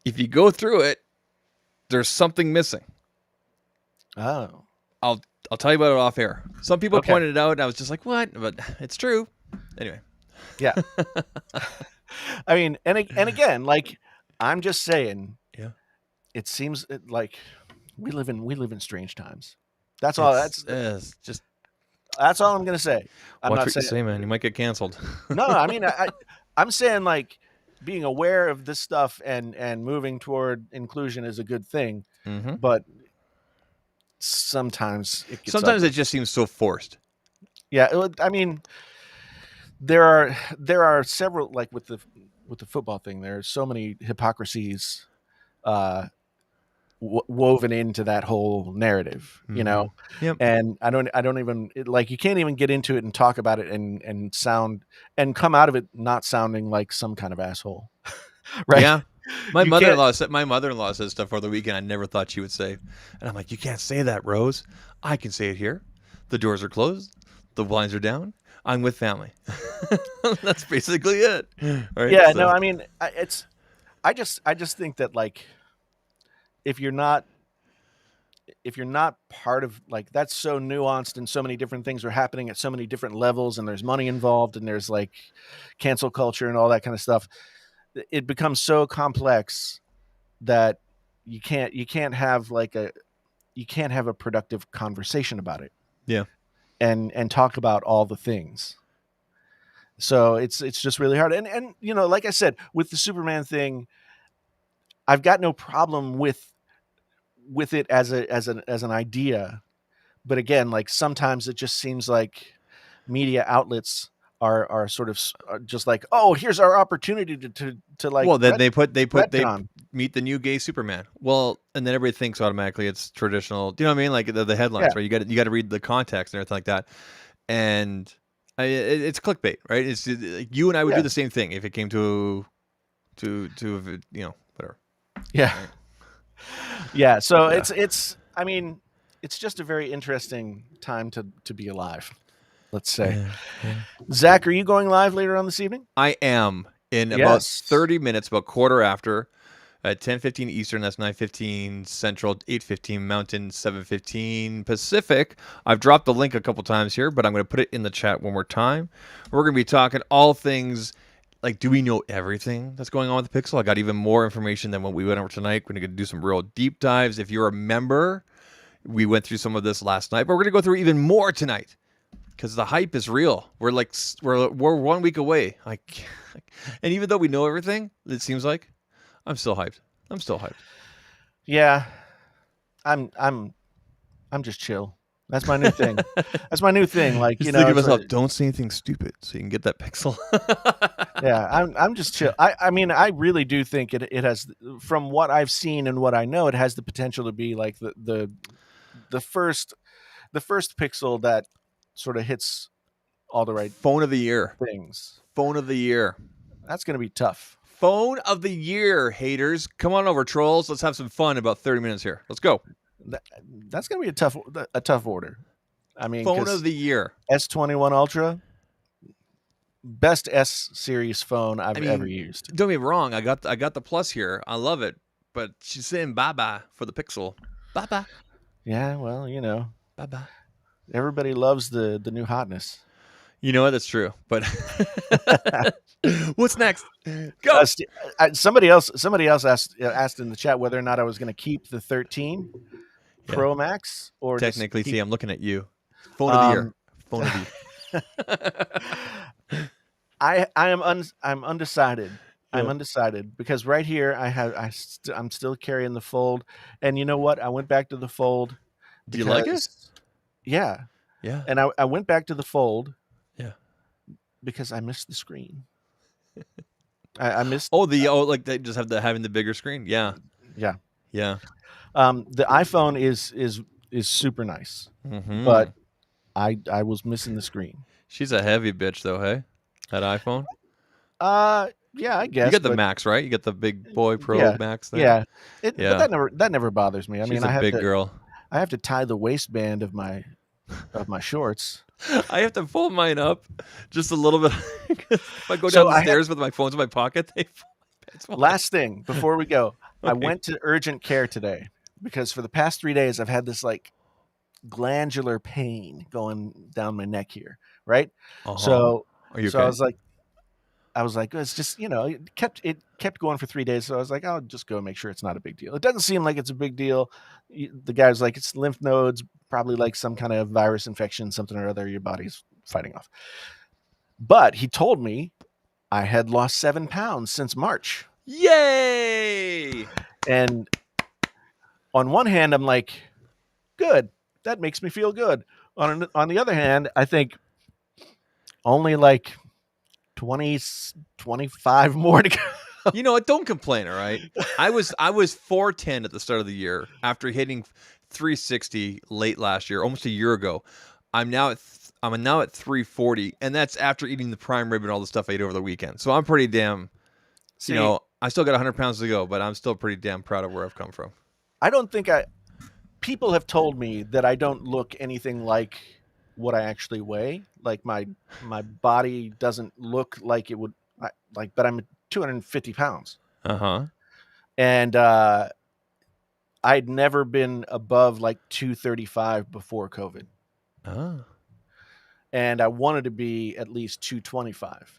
If you go through it, there's something missing. Oh. I'll tell you about it off air. Some people Okay. pointed it out, and I was just like, "What?" But it's true. Anyway. Yeah. I mean, and again, like, I'm just saying. Yeah. It seems like we live in strange times. That's all. It's just That's all I'm gonna say. I'm watch not what you saying. say, man. You might get canceled. No, I mean, I'm saying like being aware of this stuff and moving toward inclusion is a good thing, Mm-hmm. but sometimes it gets Sometimes ugly. it just seems so forced. Yeah, I mean, there are several, like with the football thing. There are so many hypocrisies woven into that whole narrative, you know. Yep. And I don't even like, you can't even get into it and talk about it and sound and come out of it not sounding like some kind of asshole. Right? Yeah. My You mother-in-law said stuff for the weekend I never thought she would say. And I'm like, "You can't say that, Rose. I can say it here. The doors are closed. The blinds are down. I'm with family." That's basically it. Right? Yeah, So- no, I mean, I just think that, like, if you're not part of, like, that's so nuanced and so many different things are happening at so many different levels and there's money involved and there's like cancel culture and all that kind of stuff, it becomes so complex that you can't have a productive conversation about it. Yeah. And talk about all the things. So it's just really hard. And you know, like I said, with the Superman thing, I've got no problem with it as an idea, but again, like, sometimes it just seems like media outlets are sort of are just like, oh, here's our opportunity to like. Well, then they retcon. meet the new gay Superman. Well, and then everybody thinks automatically it's traditional. Do you know what I mean? Like the headlines, Yeah. right? You got to read the context and everything like that. And it's clickbait, right? It's like, you and I would do Yeah. the same thing if it came to you know, whatever. Yeah. Right. Yeah. So Yeah. it's I mean, it's just a very interesting time to be alive, let's say. Yeah. Zach, are you going live later on this evening? I am in about Yes. 30 minutes, about quarter after, at 10:15 Eastern. That's 9:15 Central, 8:15 Mountain, 7:15 Pacific. I've dropped the link a couple times here, but I'm going to put it in the chat one more time. We're going to be talking all things. Like, do we know everything that's going on with the Pixel? I got even more information than what we went over tonight. We're going to do some real deep dives. If you're a member, we went through some of this last night, but we're going to go through even more tonight because the hype is real. We're 1 week away. And even though we know everything, it seems like, I'm still hyped. Yeah. I'm just chill. That's my new thing. That's my new thing. Like, Just you know, think of it's myself, like- don't say anything stupid so you can get that Pixel. yeah, I'm just chill. I mean, I really do think it has, from what I've seen and what I know, it has the potential to be like the first Pixel that sort of hits all the right Phone of the year. things. Phone of the year. That's going to be tough. Phone of the year, haters. Come on over, trolls. Let's have some fun in about 30 minutes here. Let's go. That's going to be a tough order. I mean, Phone of the year. S21 Ultra, best S series phone I've ever used. Don't get me wrong. I got the Plus here. I love it. But she's saying bye-bye for the Pixel. Bye-bye. Yeah, well, you know, Bye-bye. everybody loves the new hotness. You know what? That's true. But what's next? Go. Somebody else asked in the chat whether or not I was going to keep the 13 Pro Max or Technically, just see, I'm looking at you. Phone of the year. Phone of the year. I'm undecided. I'm Yeah. undecided because right here I'm still carrying the Fold, and you know what? I went back to the Fold. Do you like it? Yeah, Yeah. and I went back to the Fold. Yeah. Because I missed the screen. I missed. Like they just have having the bigger screen. Yeah, Yeah. yeah. The iPhone is super nice, Mm-hmm. but I was missing the screen. She's a heavy bitch, though. Hey, that iPhone. Yeah, I You guess, got the but Max, right? You got the big boy Pro yeah, Max thing. yeah. But Yeah, that never bothers me. I she's mean, a big girl. I have to tie the waistband of my shorts. I have to pull mine up just a little bit. If I go down So the stairs with my phones in my pocket, they fall my pants fall out. last thing before we go, I Okay. went to urgent care today because for the past 3 days I've had this like glandular pain going down my neck here, right? Uh-huh. So Are you so okay? I was like, it's just, it kept going for 3 days. So I was like, I'll just go make sure it's not a big deal. It doesn't seem like it's a big deal. The guy was like, it's lymph nodes, probably like some kind of virus infection, something or other your body's fighting off. But he told me I had lost 7 pounds since March. Yay! And on one hand, I'm like, good. That makes me feel good. On the other hand, I think only like 20, 25 more to go. You know what? Don't complain, all right? I was 410 at the start of the year after hitting 360 late last year, almost a year ago. I'm now at 340, and that's after eating the prime rib and all the stuff I ate over the weekend. So I'm pretty damn. See, I still got 100 pounds to go, but I'm still pretty damn proud of where I've come from. I don't think people have told me that I don't look anything like what I actually weigh. Like my body doesn't look like it would but I'm 250 pounds. Uh-huh. And I'd never been above like 235 before COVID. Oh. And I wanted to be at least 225.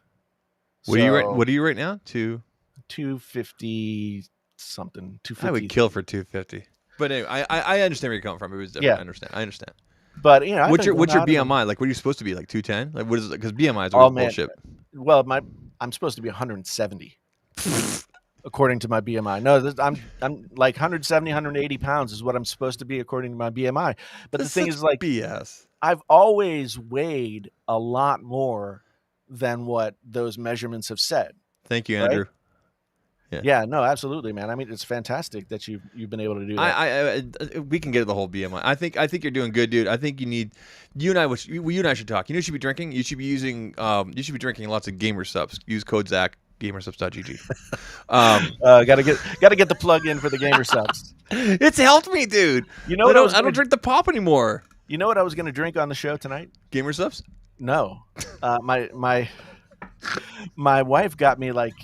What are you right now? 250 something. 250. I would kill for 250. But anyway, I understand where you're coming from. It was different. Yeah. I understand. But what's your BMI? Like, what are you supposed to be? Like 210? Like, what is it? Because BMI is Oh, always man. bullshit. Well, I'm supposed to be 170 according to my BMI. No, I'm like 170, 180 pounds is what I'm supposed to be according to my BMI. But That's the thing such is, like, BS. I've always weighed a lot more than what those measurements have said. Thank you, Right? Andrew. Yeah, no, absolutely, man. I mean, it's fantastic that you've been able to do that. We can get to the whole BMI. I think you're doing good, dude. I think you and I should talk. You know what you should be drinking? You should be using drinking lots of gamer subs. Use code Zach, gamersubs.gg. Gotta get the plug in for the gamer subs. It's helped me, dude. You know what I don't drink the pop anymore. You know what I was gonna drink on the show tonight? Gamer subs? No. My wife got me like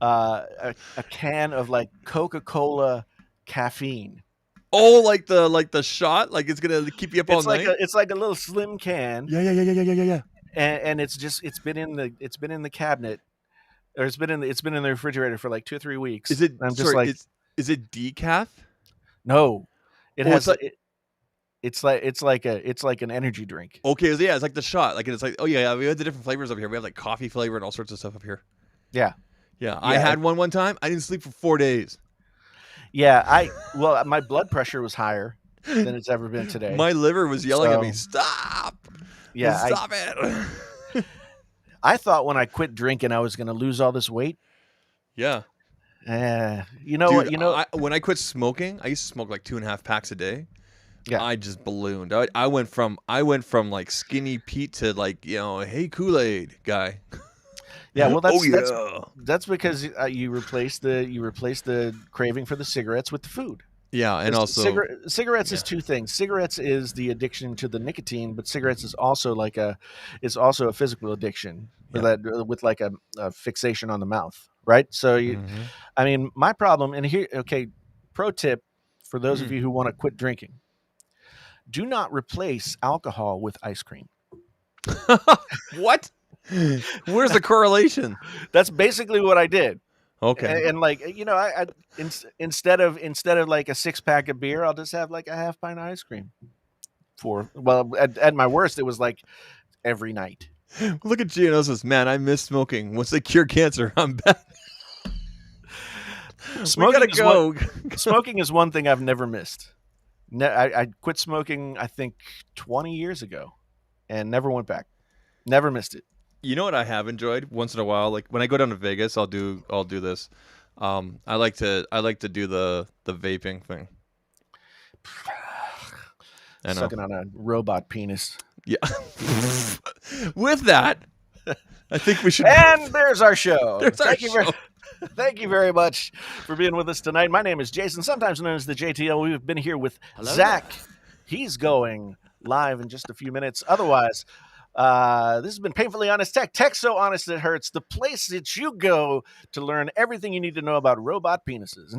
a can of like Coca-Cola caffeine. Oh, like the shot, like it's gonna keep you up all night. It's like a little slim can. Yeah. And it's been in the cabinet, or it's been in the refrigerator for like 2 or 3 weeks. Is it? I'm just like, is it decaf? no, it has. It's like, It's like an energy drink. Okay, yeah, it's like the shot. Like it's like, oh yeah, we have the different flavors up here. We have like coffee flavor and all sorts of stuff up here. Yeah. I had one time. I didn't sleep for 4 days. Yeah, my blood pressure was higher than it's ever been today. My liver was yelling at me, stop. Yeah, stop it. I thought when I quit drinking, I was going to lose all this weight. Yeah. Dude, when I quit smoking, I used to smoke like 2.5 packs a day. Yeah. I just ballooned. I went from like skinny Pete to like, hey Kool-Aid guy. Yeah, well, that's because you replace the craving for the cigarettes with the food. Yeah, and also cigarettes is two things. Cigarettes is the addiction to the nicotine, but cigarettes is also a physical addiction with like a fixation on the mouth, right? So I mean, my problem, and here, okay, pro tip for those of you who want to quit drinking: do not replace alcohol with ice cream. What? Where's the correlation? That's basically what I did. Okay. And like, I instead of like a 6-pack of beer, I'll just have like a half pint of ice cream. At my worst, it was like every night. Look at Gianosis, man. I miss smoking. Once they cure cancer, I'm back. Smoking is one thing I've never missed. I quit smoking, I think 20 years ago, and never went back. Never missed it. You know what I have enjoyed once in a while? Like when I go down to Vegas, I'll do this. I like to do the vaping thing. I know. Sucking on a robot penis. Yeah. With that, I think we should. And there's our show. There's our show. Thank you very much for being with us tonight. My name is Jason, sometimes known as the JTL. We've been here with Zach. He's going live in just a few minutes. Otherwise, this has been Painfully Honest Tech. Tech so honest it hurts. The place that you go to learn everything you need to know about robot penises.